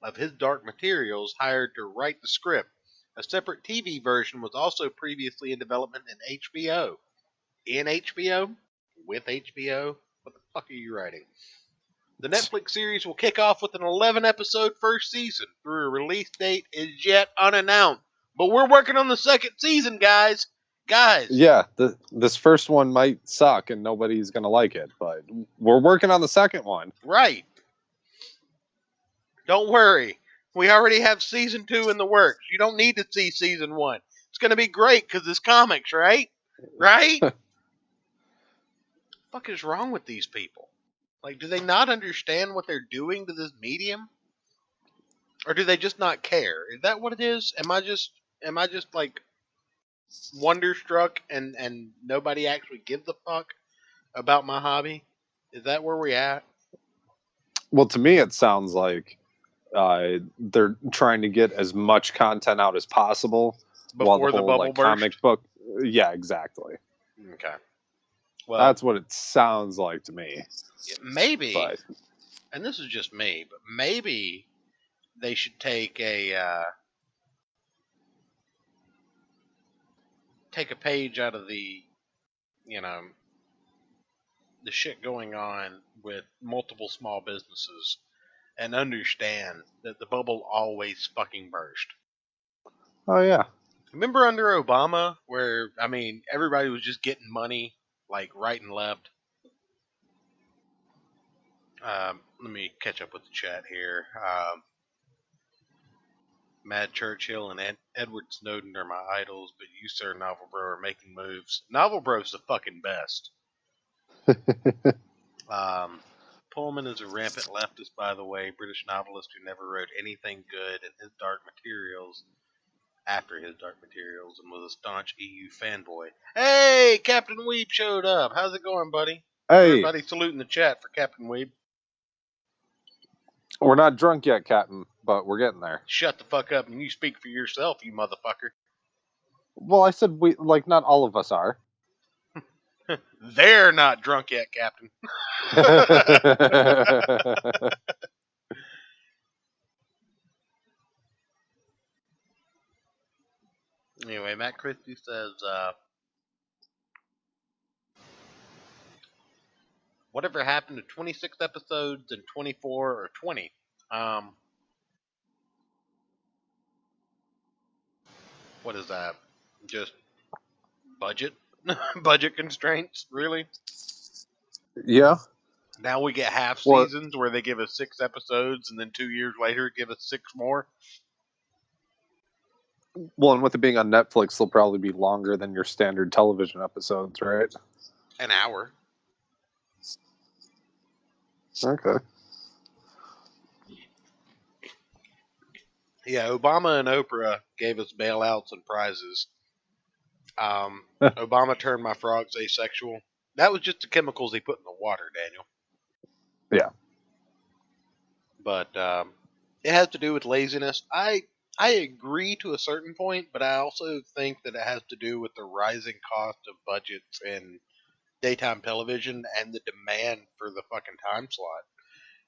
Speaker 1: of his Dark Materials hired to write the script. A separate TV version was also previously in development in HBO. In HBO? With HBO? What the fuck are you writing? The Netflix series will kick off with an 11-episode first season. Through a release date is yet unannounced. But we're working on the second season, guys.
Speaker 2: Yeah, this first one might suck and nobody's going to like it, but we're working on the second one.
Speaker 1: Right. Don't worry. We already have season 2 in the works. You don't need to see season 1. It's going to be great because it's comics, right? Right? What the fuck is wrong with these people? Like, do they not understand what they're doing to this medium? Or do they just not care? Is that what it is? Am I just like wonderstruck and nobody actually gives a fuck about my hobby? Is that where we at?
Speaker 2: Well, to me, it sounds like they're trying to get as much content out as possible
Speaker 1: Before the
Speaker 2: whole,
Speaker 1: bubble
Speaker 2: like,
Speaker 1: burst?
Speaker 2: comic book. Yeah, exactly.
Speaker 1: Okay. Well,
Speaker 2: That's what it sounds like to me.
Speaker 1: maybe,
Speaker 2: But
Speaker 1: and this is just me, but maybe they should take a page out of the, the shit going on with multiple small businesses and understand that the bubble always fucking burst.
Speaker 2: oh yeah,
Speaker 1: Remember under Obama where, everybody was just getting money like right and left? Let me catch up with the chat here. Mad Churchill and Edward Snowden are my idols, but you, sir, Novel Bro, are making moves. Novel Bro's the fucking best. Pullman is a rampant leftist, by the way, British novelist who never wrote anything good in his Dark Materials after his Dark Materials and was a staunch EU fanboy. Hey, Captain Weeb showed up. How's it going, buddy?
Speaker 2: hey,
Speaker 1: Everybody saluting the chat for Captain Weeb.
Speaker 2: we're not drunk yet, Captain, but we're getting there.
Speaker 1: Shut the fuck up and you speak for yourself, you motherfucker.
Speaker 2: Well, I said not all of us are.
Speaker 1: They're not drunk yet, Captain. Anyway, Matt Christie says, whatever happened to 26 episodes and 24 or 20? Um, what is that? Just budget? Budget constraints, really?
Speaker 2: Yeah.
Speaker 1: Now we get half
Speaker 2: Well,
Speaker 1: seasons where they give us 6 episodes and then 2 years later give us 6 more?
Speaker 2: and with it being on Netflix, they'll probably be longer than your standard television episodes, right?
Speaker 1: An hour.
Speaker 2: Okay.
Speaker 1: Yeah, Obama and Oprah gave us bailouts and prizes. Obama turned my frogs asexual. That was just the chemicals he put in the water, Daniel.
Speaker 2: Yeah.
Speaker 1: But it has to do with laziness. I agree to a certain point, but I also think that it has to do with the rising cost of budgets in daytime television and the demand for the fucking time slot.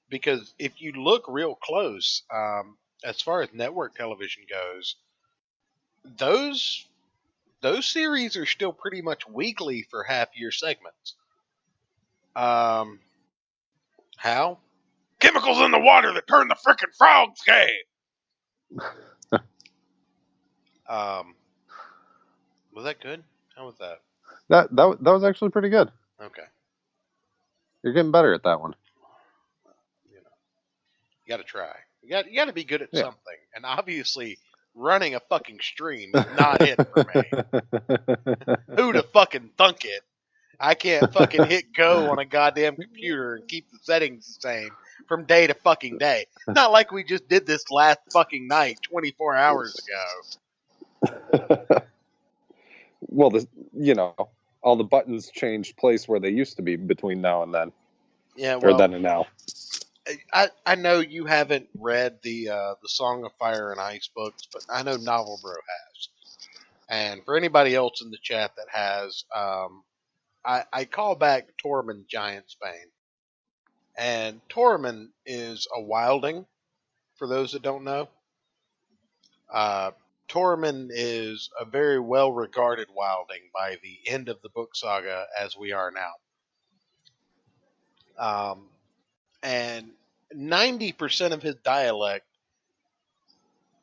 Speaker 1: Because if you look real close, as far as network television goes, those those series are still pretty much weekly for half year segments. Um, how? Chemicals in the water that turn the frickin' frogs gay. Um, was that good? How was that?
Speaker 2: That was actually pretty good.
Speaker 1: Okay.
Speaker 2: You're getting better at that one.
Speaker 1: You know, you got to try. You got to be good at
Speaker 2: Yeah.
Speaker 1: something. And obviously, running a fucking stream is not it for me. Who'd have fucking thunk it? I can't fucking hit go on a goddamn computer and keep the settings the same from day to fucking day. Not like we just did this last fucking night 24 hours ago.
Speaker 2: Well, all the buttons changed place where they used to be between now and then,
Speaker 1: Yeah,
Speaker 2: or
Speaker 1: well,
Speaker 2: then and now.
Speaker 1: I know you haven't read the Song of Fire and Ice books, but I know Novel Bro has. And for anybody else in the chat that has, I call back Tormund Giantsbane. And Tormund is a wilding, for those that don't know. Tormund is a very well regarded wilding by the end of the book saga as we are now. And 90% of his dialect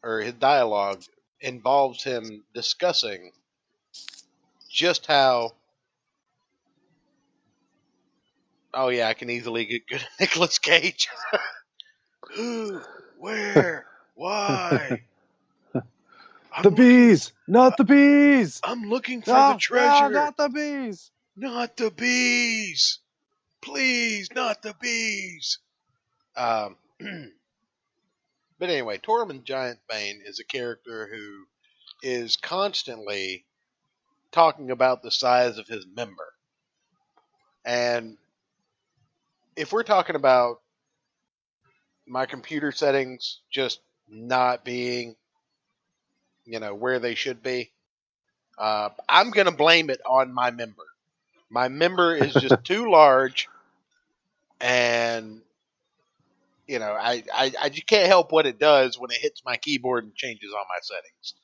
Speaker 1: or his dialogue involves him discussing just how, oh yeah, I can easily get good at Nicolas Cage. Who, where, why?
Speaker 2: The bees, not the bees.
Speaker 1: I'm looking for the treasure.
Speaker 2: not the bees.
Speaker 1: Not the bees. Please, not the bees. But anyway, Tormund Giantsbane is a character who is constantly talking about the size of his member. And if we're talking about my computer settings just not being, where they should be, I'm going to blame it on my member. My member is just too large, and I just can't help what it does when it hits my keyboard and changes all my settings.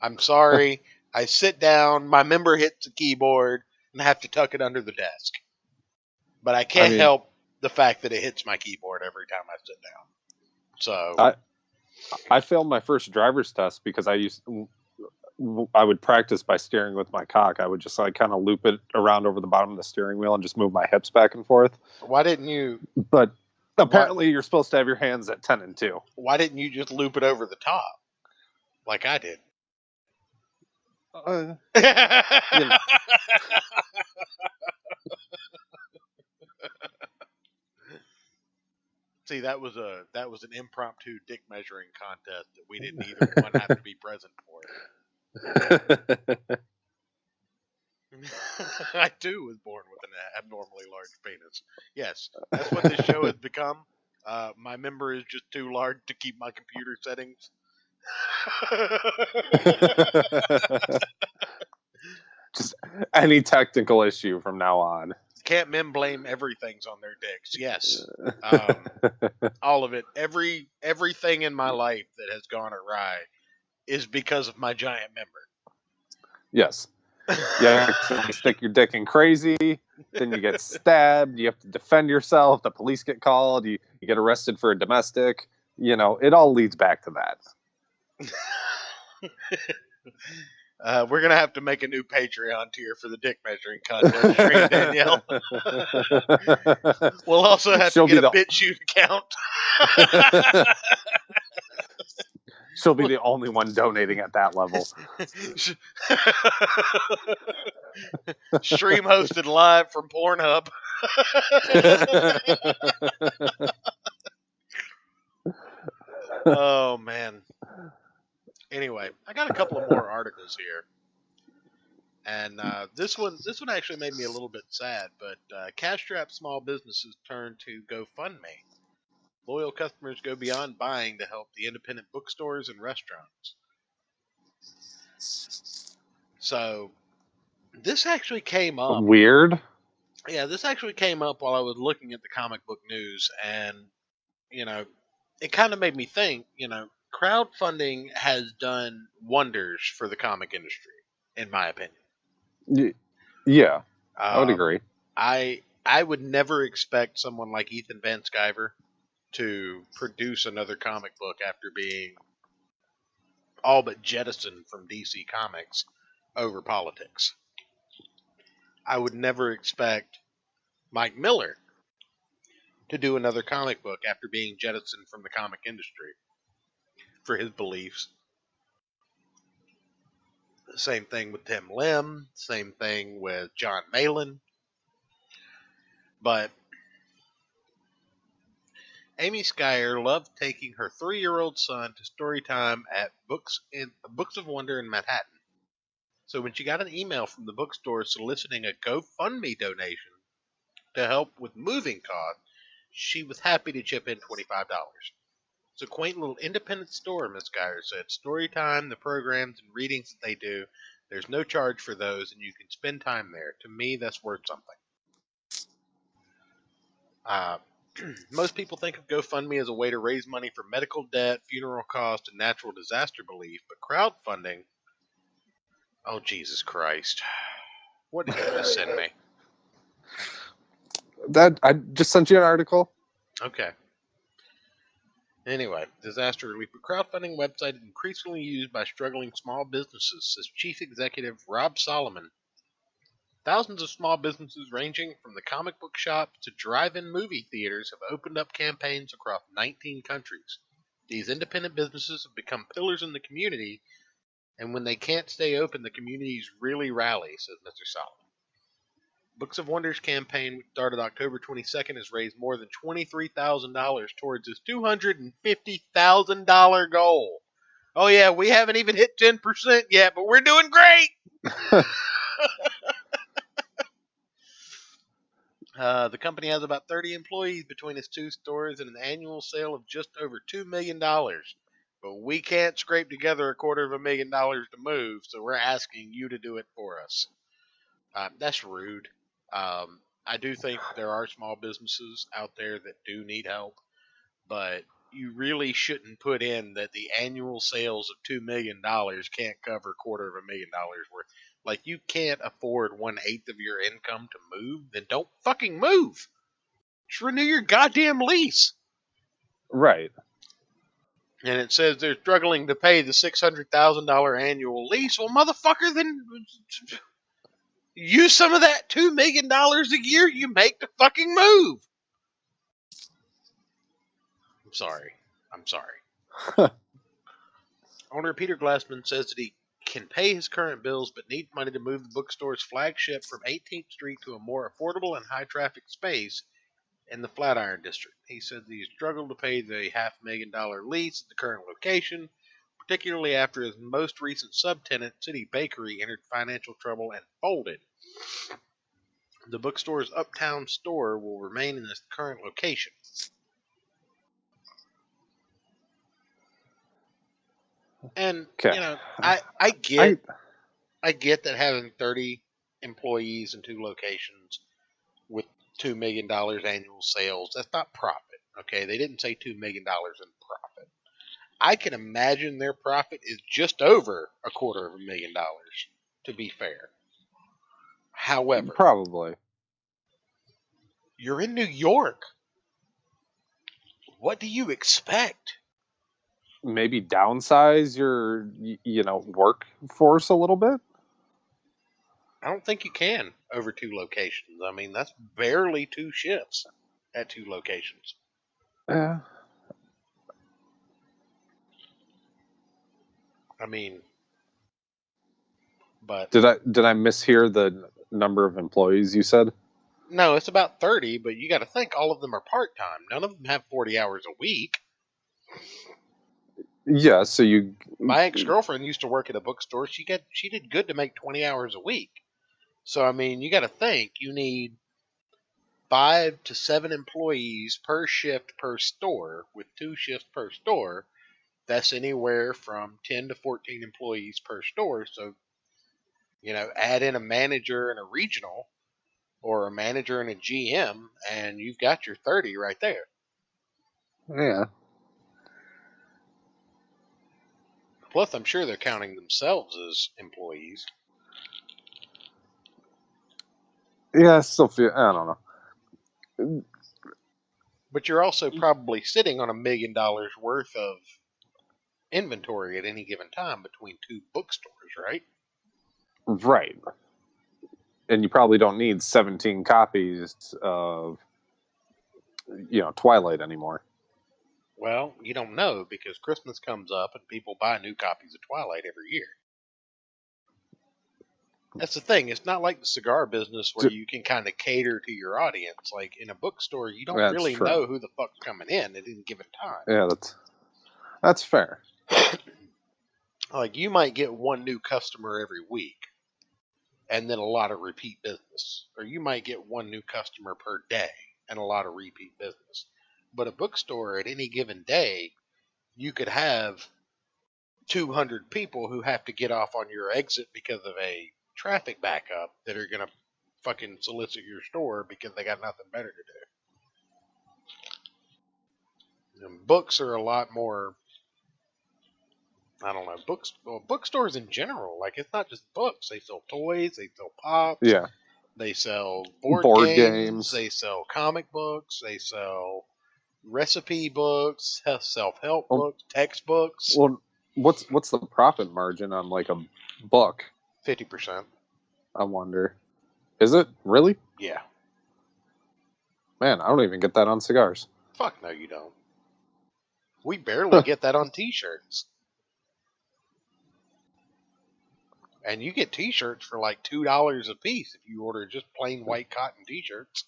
Speaker 1: I'm sorry. I sit down, my member hits the keyboard, and I have to tuck it under the desk. But I can't help the fact that it hits my keyboard every time I sit down. So
Speaker 2: I failed my first driver's test because I would practice by steering with my cock. I would just kind of loop it around over the bottom of the steering wheel and just move my hips back and forth.
Speaker 1: Why didn't you?
Speaker 2: But apparently, you're supposed to have your hands at 10 and 2.
Speaker 1: Why didn't you just loop it over the top, like I did? See, that was an impromptu dick measuring contest that we didn't either one have to be present for. I too was born with an abnormally large penis. Yes, that's what this show has become. My member is just too large to keep my computer settings.
Speaker 2: Just any technical issue from now on.
Speaker 1: Can't men blame everything's on their dicks? Yes, all of it. Everything in my life that has gone awry is because of my giant member.
Speaker 2: Yes. Yeah, stick your dick in crazy. then you get stabbed, you have to defend yourself, the police get called, you get arrested for a domestic. It all leads back to that.
Speaker 1: We're gonna have to make a new Patreon tier for the dick measuring contest, Dream Danielle. We'll also have to get a BitChute account.
Speaker 2: She'll be the only one donating at that level.
Speaker 1: Stream hosted live from Pornhub. Oh man. Anyway, I got a couple of more articles here, and this one actually made me a little bit sad. But cash-strapped small businesses turn to GoFundMe. Loyal customers go beyond buying to help the independent bookstores and restaurants. So this actually came up.
Speaker 2: Weird.
Speaker 1: Yeah, this actually came up while I was looking at the comic book news, and it kind of made me think. Crowdfunding has done wonders for the comic industry, in my opinion.
Speaker 2: Yeah, I would agree.
Speaker 1: I would never expect someone like Ethan Van Sciver to produce another comic book after being all but jettisoned from DC Comics over politics. I would never expect Mike Miller to do another comic book after being jettisoned from the comic industry for his beliefs. Same thing with Tim Lim. Same thing with John Malin. But Amy Skyer loved taking her 3-year-old son to story time at Books of Wonder in Manhattan. So when she got an email from the bookstore soliciting a GoFundMe donation to help with moving costs, she was happy to chip in $25. It's a quaint little independent store, Miss Geyer said. Storytime, the programs and readings that they do, there's no charge for those, and you can spend time there. To me, that's worth something. Most people think of GoFundMe as a way to raise money for medical debt, funeral costs, and natural disaster relief, but crowdfunding... Oh, Jesus Christ. What did you just send me?
Speaker 2: I just sent you an article.
Speaker 1: Okay. Anyway, disaster relief. A crowdfunding website is increasingly used by struggling small businesses, says Chief Executive Rob Solomon. Thousands of small businesses ranging from the comic book shop to drive-in movie theaters have opened up campaigns across 19 countries. These independent businesses have become pillars in the community, and when they can't stay open, the communities really rally, says Mr. Solomon. Books of Wonders campaign, which started October 22nd, has raised more than $23,000 towards its $250,000 goal. Oh yeah, we haven't even hit 10% yet, but we're doing great! The company has about 30 employees between its two stores and an annual sale of just over $2 million. But we can't scrape together $250,000 to move, so we're asking you to do it for us. That's rude. I do think there are small businesses out there that do need help, but you really shouldn't put in that the annual sales of $2 million can't cover $250,000 worth. Like, you can't afford 1/8 of your income to move, then don't fucking move. Just renew your goddamn lease.
Speaker 2: Right.
Speaker 1: And it says they're struggling to pay the $600,000 annual lease. Well, motherfucker, then use some of that $2 million a year you make to fucking move. I'm sorry. Owner Peter Glassman says that he can pay his current bills but needs money to move the bookstore's flagship from 18th Street to a more affordable and high-traffic space in the Flatiron District. He said that he struggled to pay the $500,000 lease at the current location, particularly after his most recent subtenant, City Bakery, entered financial trouble and folded. The bookstore's uptown store will remain in its current location. And, I get that having 30 employees in 2 locations with $2 million annual sales, that's not profit, okay? They didn't say $2 million in profit. I can imagine their profit is just over $250,000, to be fair. However,
Speaker 2: probably.
Speaker 1: You're in New York. What do you expect?
Speaker 2: Maybe downsize your workforce a little bit.
Speaker 1: I don't think you can over 2 locations. I mean, that's barely 2 shifts at 2 locations.
Speaker 2: Yeah.
Speaker 1: I mean, but
Speaker 2: Did I mishear the number of employees you said?
Speaker 1: no, it's about 30, but you got to think all of them are part-time. None of them have 40 hours a week.
Speaker 2: Yeah, so you
Speaker 1: My ex-girlfriend used to work at a bookstore. She did good to make 20 hours a week. So I mean, you got to think you need 5 to 7 employees per shift per store. With 2 shifts per store, that's anywhere from 10 to 14 employees per store. So, add in a manager and a regional, or a manager and a GM, and you've got your 30 right there.
Speaker 2: yeah.
Speaker 1: Plus, I'm sure they're counting themselves as employees.
Speaker 2: Yeah, I still feel I don't know.
Speaker 1: But you're also probably sitting on $1 million worth of inventory at any given time between 2 bookstores, right?
Speaker 2: Right. And you probably don't need 17 copies of Twilight anymore.
Speaker 1: Well, you don't know, because Christmas comes up and people buy new copies of Twilight every year. That's the thing. It's not like the cigar business where you can kind of cater to your audience. Like in a bookstore, you don't
Speaker 2: That's
Speaker 1: really
Speaker 2: true.
Speaker 1: know who the fuck's coming in at any given time.
Speaker 2: Yeah, that's fair.
Speaker 1: Like you might get one new customer every week, and then a lot of repeat business. Or you might get one new customer per day and a lot of repeat business. But a bookstore at any given day, you could have 200 people who have to get off on your exit because of a traffic backup that are going to fucking solicit your store because they got nothing better to do. And books are a lot more, I don't know, bookstores in general. Like, it's not just books. They sell toys, they sell pops,
Speaker 2: Yeah.
Speaker 1: they sell board games, they sell comic books, they sell recipe books, self-help books, textbooks.
Speaker 2: Well, what's the profit margin on like a book?
Speaker 1: 50%.
Speaker 2: I wonder. Is it really?
Speaker 1: Yeah.
Speaker 2: Man, I don't even get that on cigars.
Speaker 1: Fuck no, you don't. We barely get that on t-shirts. And you get t-shirts for like $2 a piece if you order just plain white cotton t-shirts.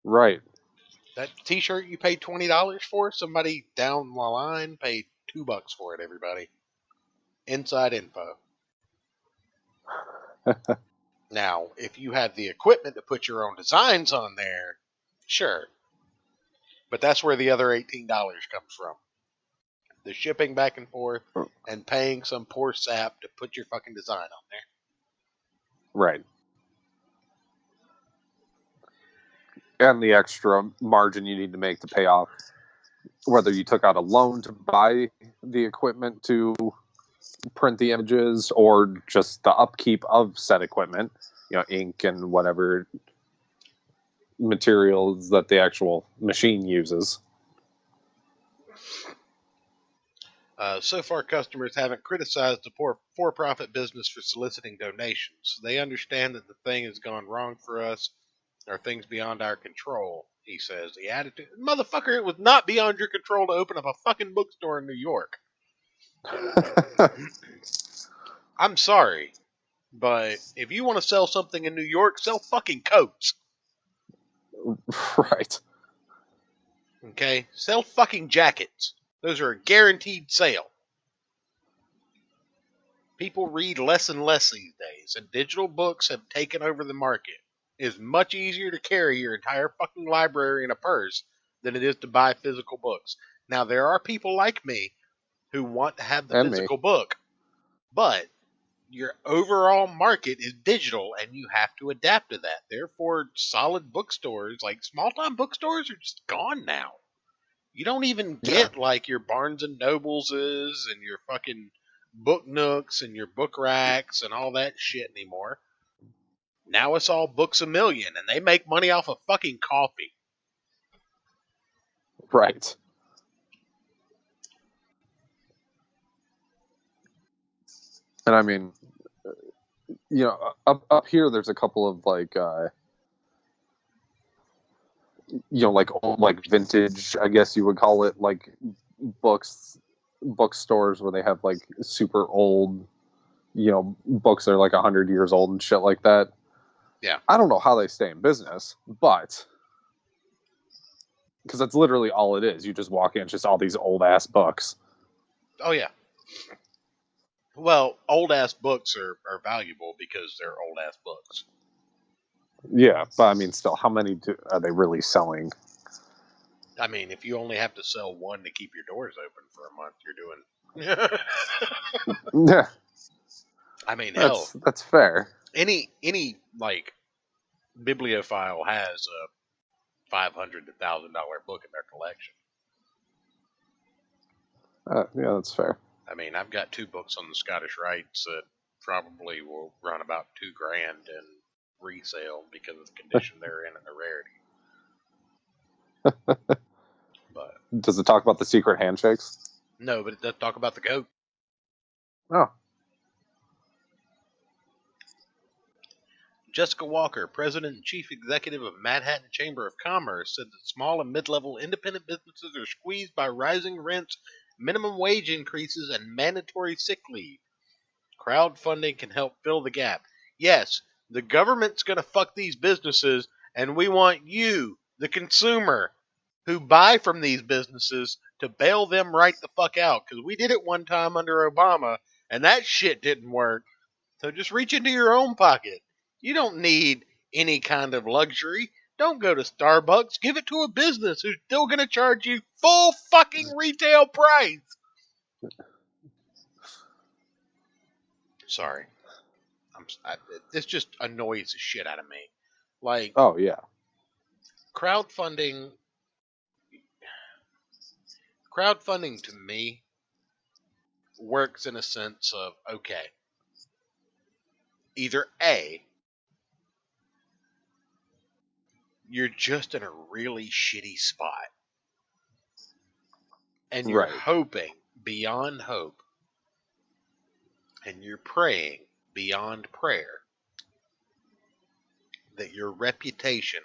Speaker 2: Right.
Speaker 1: That t-shirt you paid $20 for, somebody down the line paid $2 for it, everybody. Inside info. Now, if you have the equipment to put your own designs on there, sure. But that's where the other $18 comes from. The shipping back and forth and paying some poor sap to put your fucking design on there.
Speaker 2: Right. And the extra margin you need to make to pay off, whether you took out a loan to buy the equipment to print the images or just the upkeep of said equipment, ink and whatever materials that the actual machine uses.
Speaker 1: So far, customers haven't criticized the for-profit business for soliciting donations. They understand that the thing has gone wrong for us, or things beyond our control, he says. The attitude... Motherfucker, it was not beyond your control to open up a fucking bookstore in New York. I'm sorry, but if you want to sell something in New York, sell fucking coats.
Speaker 2: Right.
Speaker 1: Okay? Sell fucking jackets. Those are a guaranteed sale. People read less and less these days, and digital books have taken over the market. It is much easier to carry your entire fucking library in a purse than it is to buy physical books. Now, there are people like me who want to have the physical book, but your overall market is digital, and you have to adapt to that. Therefore, solid bookstores, like small-time bookstores, are just gone now. You don't even get like your Barnes and Nobles and your fucking Book Nooks and your book racks and all that shit anymore. Now it's all Books A Million, and they make money off of fucking coffee.
Speaker 2: Right. And I mean, up here, there's a couple of like, like old, like vintage, I guess you would call it, like bookstores where they have like super old, books that are like 100 years old and shit like that.
Speaker 1: Yeah.
Speaker 2: I don't know how they stay in business, but because that's literally all it is. You just walk in, it's just all these old ass books.
Speaker 1: Oh, yeah. Well, old ass books are valuable because they're old ass books.
Speaker 2: Yeah, but I mean, still, how many are they really selling?
Speaker 1: I mean, if you only have to sell one to keep your doors open for a month, you're doing.
Speaker 2: Yeah,
Speaker 1: I mean, hell,
Speaker 2: that's fair.
Speaker 1: Any like bibliophile has a $500 to $1,000 book in their collection.
Speaker 2: Yeah, that's fair.
Speaker 1: I mean, I've got 2 books on the Scottish Rites that probably will run about $2,000 in resale because of the condition they're in and the rarity. But
Speaker 2: does it talk about the secret handshakes?
Speaker 1: No, but it does talk about the goat.
Speaker 2: Oh.
Speaker 1: Jessica Walker, President and Chief Executive of Manhattan Chamber of Commerce, said that small and mid-level independent businesses are squeezed by rising rents, minimum wage increases, and mandatory sick leave. Crowdfunding can help fill the gap. Yes, the government's going to fuck these businesses, and we want you, the consumer, who buy from these businesses, to bail them right the fuck out. Because we did it one time under Obama, and that shit didn't work. So just reach into your own pocket. You don't need any kind of luxury. Don't go to Starbucks. Give it to a business who's still going to charge you full fucking retail price. Sorry. This just annoys the shit out of me. Like,
Speaker 2: oh yeah,
Speaker 1: crowdfunding to me works in a sense of, okay, either A, you're just in a really shitty spot and you're hoping beyond hope and you're praying beyond prayer that your reputation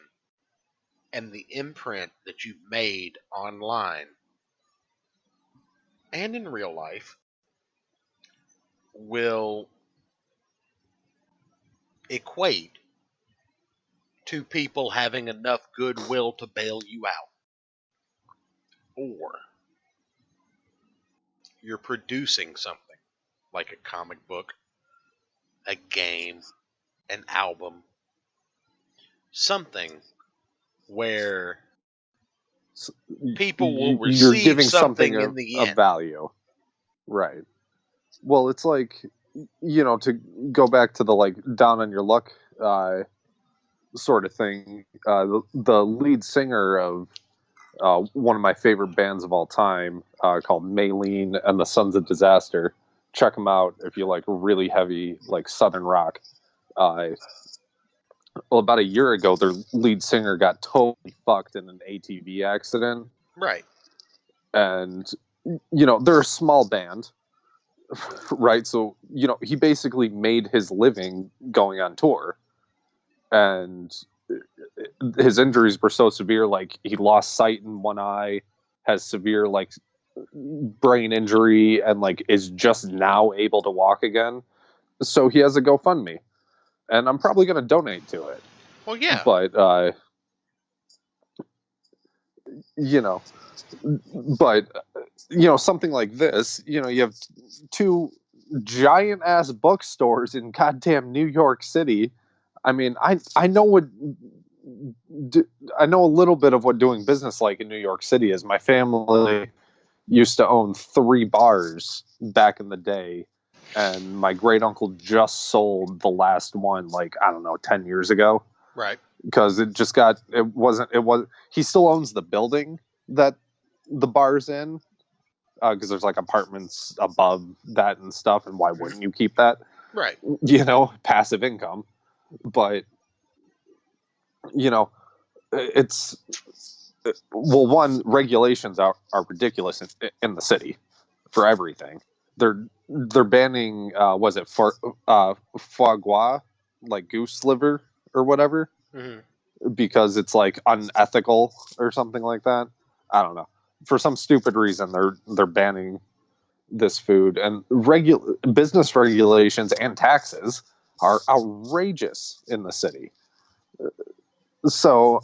Speaker 1: and the imprint that you've made online and in real life will equate to people having enough goodwill to bail you out. Or you're producing something like a comic book, a game, an album, something where people will receive
Speaker 2: you're giving
Speaker 1: something in the end.
Speaker 2: Of value. Right. Well, it's like, to go back to the like down on your luck sort of thing. The lead singer of one of my favorite bands of all time, called Maylene and the Sons of Disaster. Check them out if you like really heavy like Southern rock. Well, about a year ago, their lead singer got totally fucked in an ATV accident.
Speaker 1: Right.
Speaker 2: And, they're a small band, right? So, he basically made his living going on tour. And his injuries were so severe, like he lost sight in one eye, has severe like brain injury, and like is just now able to walk again. So he has a GoFundMe, and I'm probably going to donate to it.
Speaker 1: Well, yeah.
Speaker 2: But, something like this, you have 2 giant ass bookstores in goddamn New York City. I mean, I know I know a little bit of what doing business like in New York City is. My family used to own 3 bars back in the day, and my great uncle just sold the last one, like, I don't know, 10 years ago.
Speaker 1: Right.
Speaker 2: Because he still owns the building that the bar's in, because there's like apartments above that and stuff, and why wouldn't you keep that?
Speaker 1: Right.
Speaker 2: Passive income. But you know, it's well, one, regulations are ridiculous in the city for everything. They're banning was it for foie gras, like goose liver or whatever,
Speaker 1: Mm-hmm.
Speaker 2: because it's like unethical or something like that. I don't know. For some stupid reason, they're banning this food, and business regulations and taxes are outrageous in the city. So,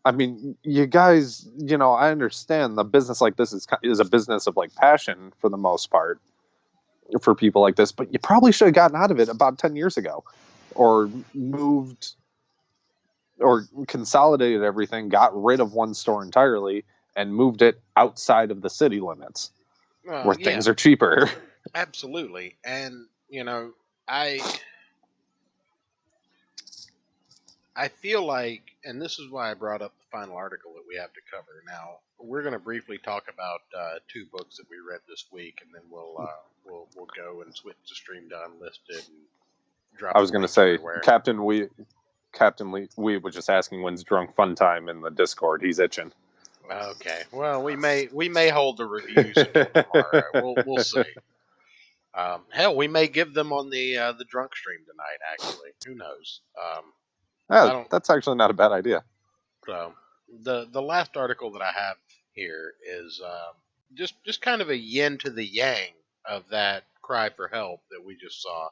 Speaker 2: I mean, you guys, I understand the business like this is a business of like passion for the most part for people like this, but you probably should have gotten out of it about 10 years ago, or moved or consolidated everything, got rid of one store entirely, and moved it outside of the city limits where
Speaker 1: Yeah,
Speaker 2: things are cheaper.
Speaker 1: absolutely. And I I feel like, and this is why I brought up the final article that we have to cover. Now we're going to briefly talk about two books that we read this week, and then we'll go and switch to stream to unlisted and
Speaker 2: I
Speaker 1: drop
Speaker 2: was
Speaker 1: some
Speaker 2: going to
Speaker 1: links
Speaker 2: say,
Speaker 1: everywhere.
Speaker 2: Captain Lee was just asking when's drunk fun time in the Discord. He's itching.
Speaker 1: Okay, well we may hold the reviews until tomorrow. We'll see. Hell, we may give them on the drunk stream tonight. Actually, who knows? I
Speaker 2: Yeah,
Speaker 1: don't.
Speaker 2: that's actually not a bad idea.
Speaker 1: So the last article that I have here is just kind of a yin to the yang of that cry for help that we just saw.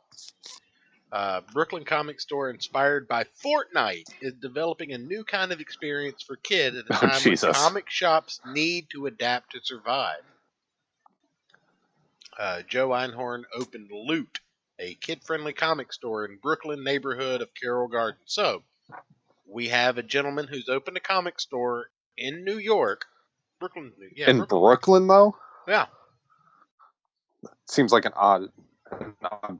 Speaker 1: Brooklyn comic store inspired by Fortnite is developing a new kind of experience for kids at a
Speaker 2: Oh,
Speaker 1: time when
Speaker 2: Jesus.
Speaker 1: comic shops need to adapt to survive. Joe Einhorn opened Loot, a kid-friendly comic store in Brooklyn neighborhood of Carroll Gardens. So we have a gentleman who's opened a comic store in New York, Brooklyn. Yeah,
Speaker 2: In
Speaker 1: Brooklyn.
Speaker 2: Brooklyn, though,
Speaker 1: Yeah,
Speaker 2: seems like an odd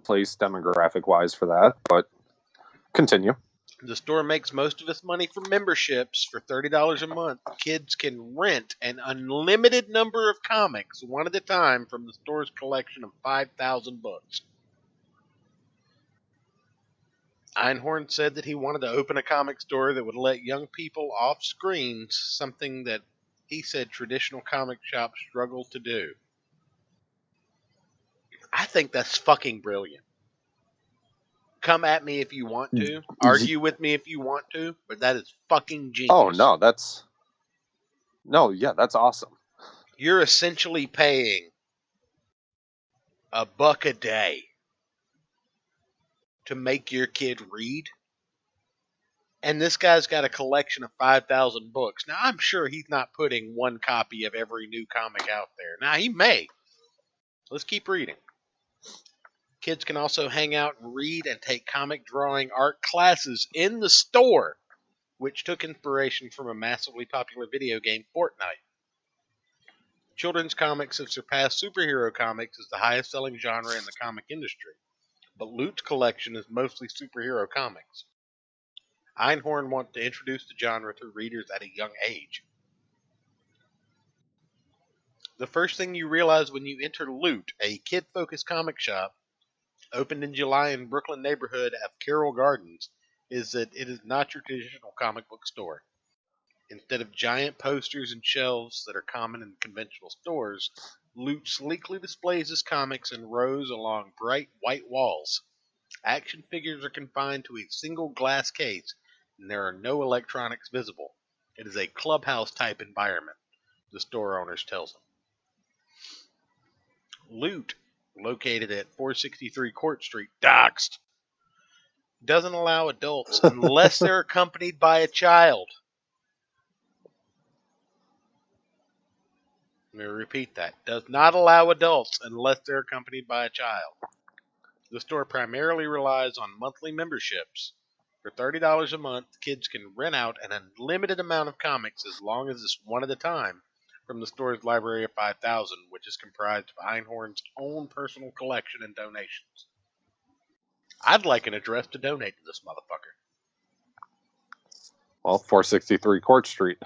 Speaker 2: place demographic wise for that, but continue.
Speaker 1: the store makes most of its money from memberships. For $30 a month, kids can rent an unlimited number of comics, one at a time, from the store's collection of 5,000 books. Einhorn said that he wanted to open a comic store that would let young people off screens, something that he said traditional comic shops struggle to do. I think that's fucking brilliant. Come at me if you want to, argue with me if you want to, but that is fucking
Speaker 2: Oh
Speaker 1: genius.
Speaker 2: no, that's awesome.
Speaker 1: You're essentially paying $1 a day to make your kid read. And this guy's got a collection of 5,000 books. Now, I'm sure he's not putting one copy of every new comic out there. Now, he may. Let's keep reading. Kids can also hang out and read and take comic drawing art classes in the store, which took inspiration from a massively popular video game, Fortnite. Children's comics have surpassed superhero comics as the highest selling genre in the comic industry, but Loot's collection is mostly superhero comics. Einhorn wants to introduce the genre to readers at a young age. The first thing you realize when you enter Loot, a kid-focused comic shop opened in July in Brooklyn neighborhood of Carroll Gardens, is that it is not your traditional comic book store. Instead of giant posters and shelves that are common in conventional stores, Loot sleekly displays his comics in rows along bright white walls. Action figures are confined to a single glass case, and there are no electronics visible. It is a clubhouse type environment, the store owners tells him. Loot, located at 463 Court Street, doxed, doesn't allow adults unless they're accompanied by a child. Let me repeat that. Does not allow adults unless they're accompanied by a child. The store primarily relies on monthly memberships. For $30 a month, kids can rent out an unlimited amount of comics as long as it's one at a time from the store's library of 5,000, which is comprised of Einhorn's own personal collection and donations. I'd like an address to donate to this motherfucker.
Speaker 2: Well, 463 Court Street.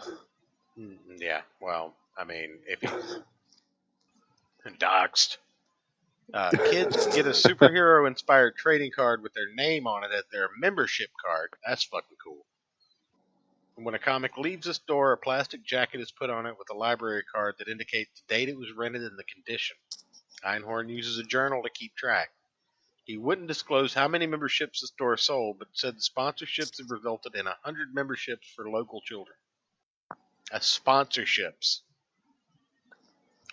Speaker 1: Yeah, well, I mean, if he doxed.
Speaker 4: Kids can get a superhero-inspired trading card with their name on it as their membership card. That's fucking cool. And when a comic leaves a store, a plastic jacket is put on it with a library card that indicates the date it was rented and the condition. Einhorn uses a journal to keep track. He wouldn't disclose how many memberships the store sold, but said the sponsorships have resulted in 100 memberships for local children. Sponsorships.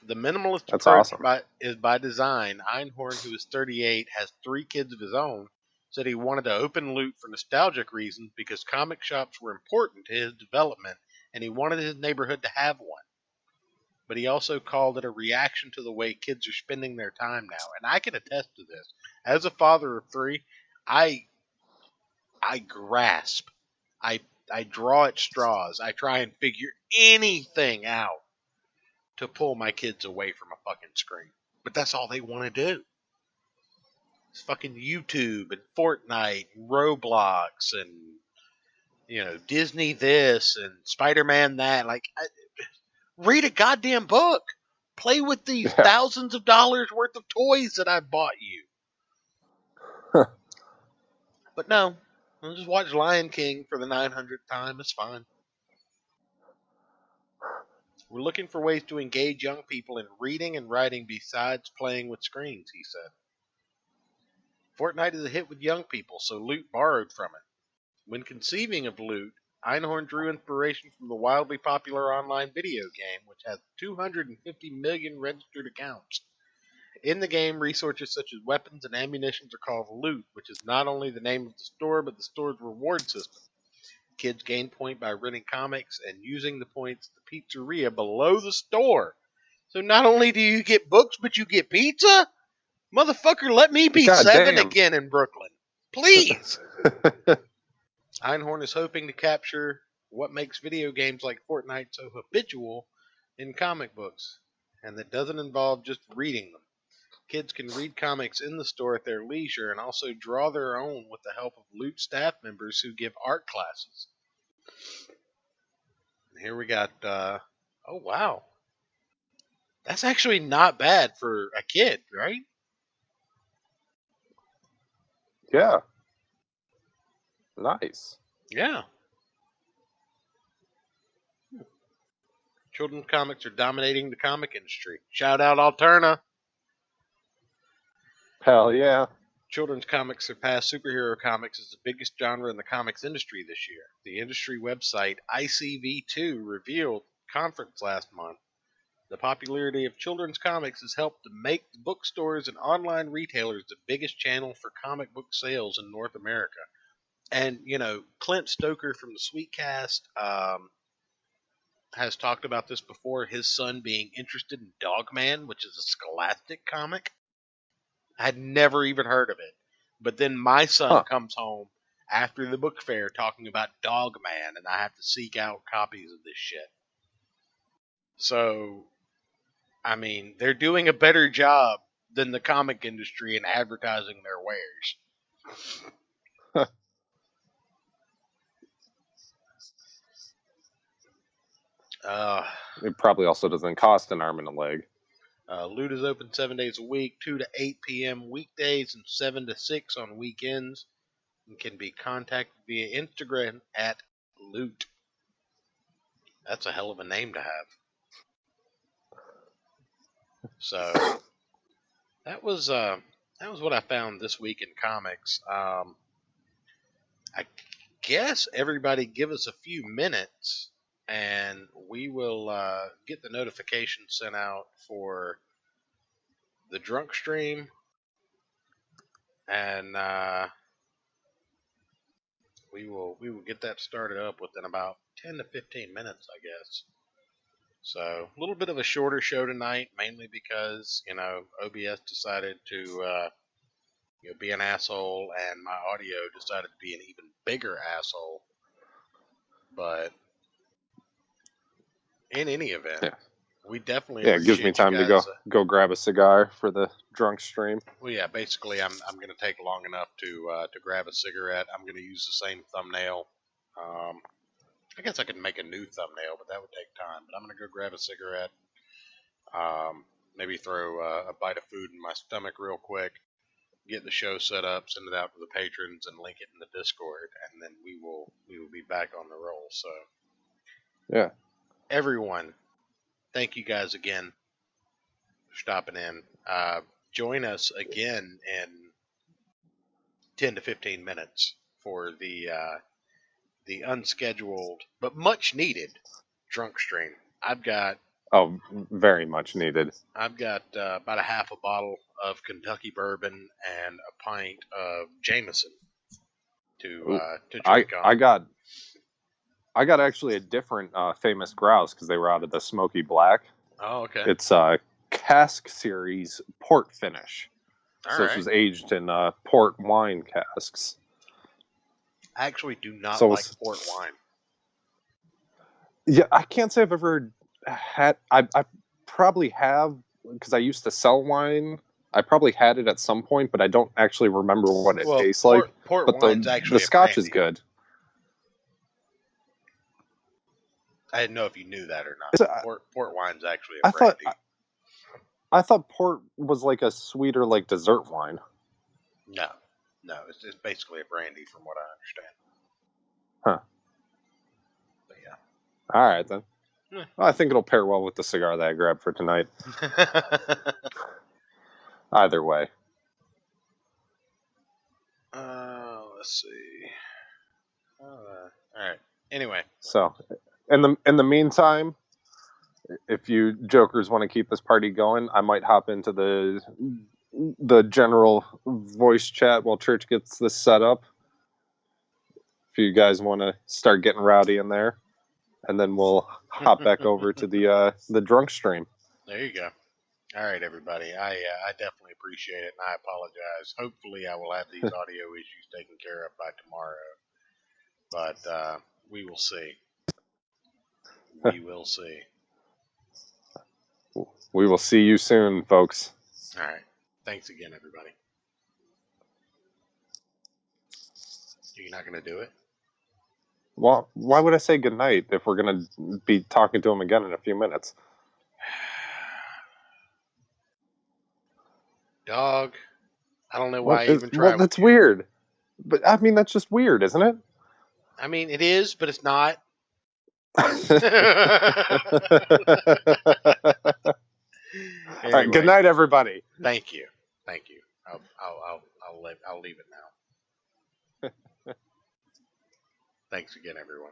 Speaker 4: The minimalist
Speaker 2: That's
Speaker 4: approach
Speaker 2: awesome.
Speaker 4: is by design. Einhorn, who is 38, has 3 kids of his own, said he wanted to open Loot for nostalgic reasons because comic shops were important to his development and he wanted his neighborhood to have one. But he also called it a reaction to the way kids are spending their time now. And I can attest to this. As a father of 3, I grasp. I draw at straws. I try and figure anything out to pull my kids away from a fucking screen. But that's all they want to do. It's fucking YouTube and Fortnite and Roblox and Disney this and Spider-Man that. Like, read a goddamn book. Play with these
Speaker 2: Yeah.
Speaker 4: thousands of dollars worth of toys that I bought you. But no, I'll just watch Lion King for the 900th time. It's fine. We're looking for ways to engage young people in reading and writing besides playing with screens, he said. Fortnite is a hit with young people, so Loot borrowed from it. When conceiving of Loot, Einhorn drew inspiration from the wildly popular online video game, which has 250 million registered accounts. In the game, resources such as weapons and ammunition are called Loot, which is not only the name of the store, but the store's reward system. Kids gain point by renting comics and using the points at the pizzeria below the store. So not only do you get books, but you get pizza? Motherfucker, let me be
Speaker 2: God
Speaker 4: 7
Speaker 2: damn.
Speaker 4: again in Brooklyn. Please! Einhorn is hoping to capture what makes video games like Fortnite so habitual in comic books, and that doesn't involve just reading them. Kids can read comics in the store at their leisure and also draw their own with the help of Loot staff members who give art classes. And here we got, oh wow. That's actually not bad for a kid, right?
Speaker 2: Yeah. Nice.
Speaker 4: Yeah. Children's comics are dominating the comic industry. Shout out Alterna.
Speaker 2: Hell yeah.
Speaker 4: Children's comics surpassed superhero comics as the biggest genre in the comics industry this year. The industry website ICV2 revealed conference last month. The popularity of children's comics has helped to make bookstores and online retailers the biggest channel for comic book sales in North America. And, Clint Stoker from the Sweetcast has talked about this before, his son being interested in Dogman, which is a Scholastic comic. I had never even heard of it. But then my son comes home after the book fair talking about Dogman, and I have to seek out copies of this shit. So, I mean, they're doing a better job than the comic industry in advertising their wares.
Speaker 2: It probably also doesn't cost an arm and a leg.
Speaker 4: Loot is open 7 days a week, 2 to 8 p.m. weekdays and 7 to 6 on weekends, and can be contacted via Instagram at Loot. That's a hell of a name to have. So that was what I found this week in comics. I guess everybody give us a few minutes, and we will get the notification sent out for the drunk stream, and we will get that started up within about 10 to 15 minutes, I guess. So a little bit of a shorter show tonight, mainly because OBS decided to be an asshole, and my audio decided to be an even bigger asshole. But in any event,
Speaker 2: Yeah.
Speaker 4: we definitely
Speaker 2: it gives me time to go grab a cigar for the drunk stream.
Speaker 4: Well, yeah, basically, I'm going to take long enough to grab a cigarette. I'm going to use the same thumbnail. I guess I could make a new thumbnail, but that would take time. But I'm going to go grab a cigarette. maybe throw a bite of food in my stomach real quick, get the show set up, send it out to the patrons, and link it in the Discord, and then we will be back on the roll. So,
Speaker 2: Yeah.
Speaker 4: everyone, thank you guys again for stopping in. Join us again in 10 to 15 minutes for the unscheduled but much needed drunk stream.
Speaker 2: Oh, very much needed.
Speaker 4: I've got about a half a bottle of Kentucky bourbon and a pint of Jameson to drink on.
Speaker 2: I got actually a different famous grouse because they were out of the Smoky Black.
Speaker 4: Oh, okay.
Speaker 2: It's cask series port finish.
Speaker 4: All
Speaker 2: So
Speaker 4: right.
Speaker 2: this was aged in port wine casks.
Speaker 4: I actually do not
Speaker 2: So
Speaker 4: like port wine.
Speaker 2: Yeah, I can't say I've ever had. I probably have because I used to sell wine. I probably had it at some point, but I don't actually remember what it tastes like.
Speaker 4: Port
Speaker 2: But
Speaker 4: wine's
Speaker 2: the
Speaker 4: actually
Speaker 2: Scotch
Speaker 4: a
Speaker 2: is
Speaker 4: brandy.
Speaker 2: good.
Speaker 4: I didn't know if you knew that or
Speaker 2: Is
Speaker 4: not.
Speaker 2: it-
Speaker 4: Port wine's actually a
Speaker 2: I thought
Speaker 4: brandy.
Speaker 2: I thought port was like a sweeter, like dessert wine.
Speaker 4: No, it's basically a brandy from what I understand.
Speaker 2: Huh.
Speaker 4: But yeah.
Speaker 2: All right then.
Speaker 4: Yeah.
Speaker 2: Well, I think it'll pair well with the cigar that I grabbed for tonight. Either way.
Speaker 4: Let's see. All right. Anyway.
Speaker 2: So, in the meantime, if you jokers want to keep this party going, I might hop into the general voice chat while Church gets this set up. If you guys want to start getting rowdy in there, and then we'll hop back over to the drunk stream.
Speaker 4: There you go. All right, everybody. I definitely appreciate it, and I apologize. Hopefully, I will have these audio issues taken care of by tomorrow. But we will see. We will see.
Speaker 2: We will see you soon, folks.
Speaker 4: All right. Thanks again, everybody. You're not going to do it?
Speaker 2: Well, why would I say goodnight if we're going to be talking to him again in a few minutes?
Speaker 4: Dog. I don't know why I even tried.
Speaker 2: Well, that's weird. But, I mean, that's just weird, isn't it?
Speaker 4: I mean, it is, but it's not.
Speaker 2: All right, good night, everybody.
Speaker 4: Thank you. I'll leave it now. Thanks again, everyone.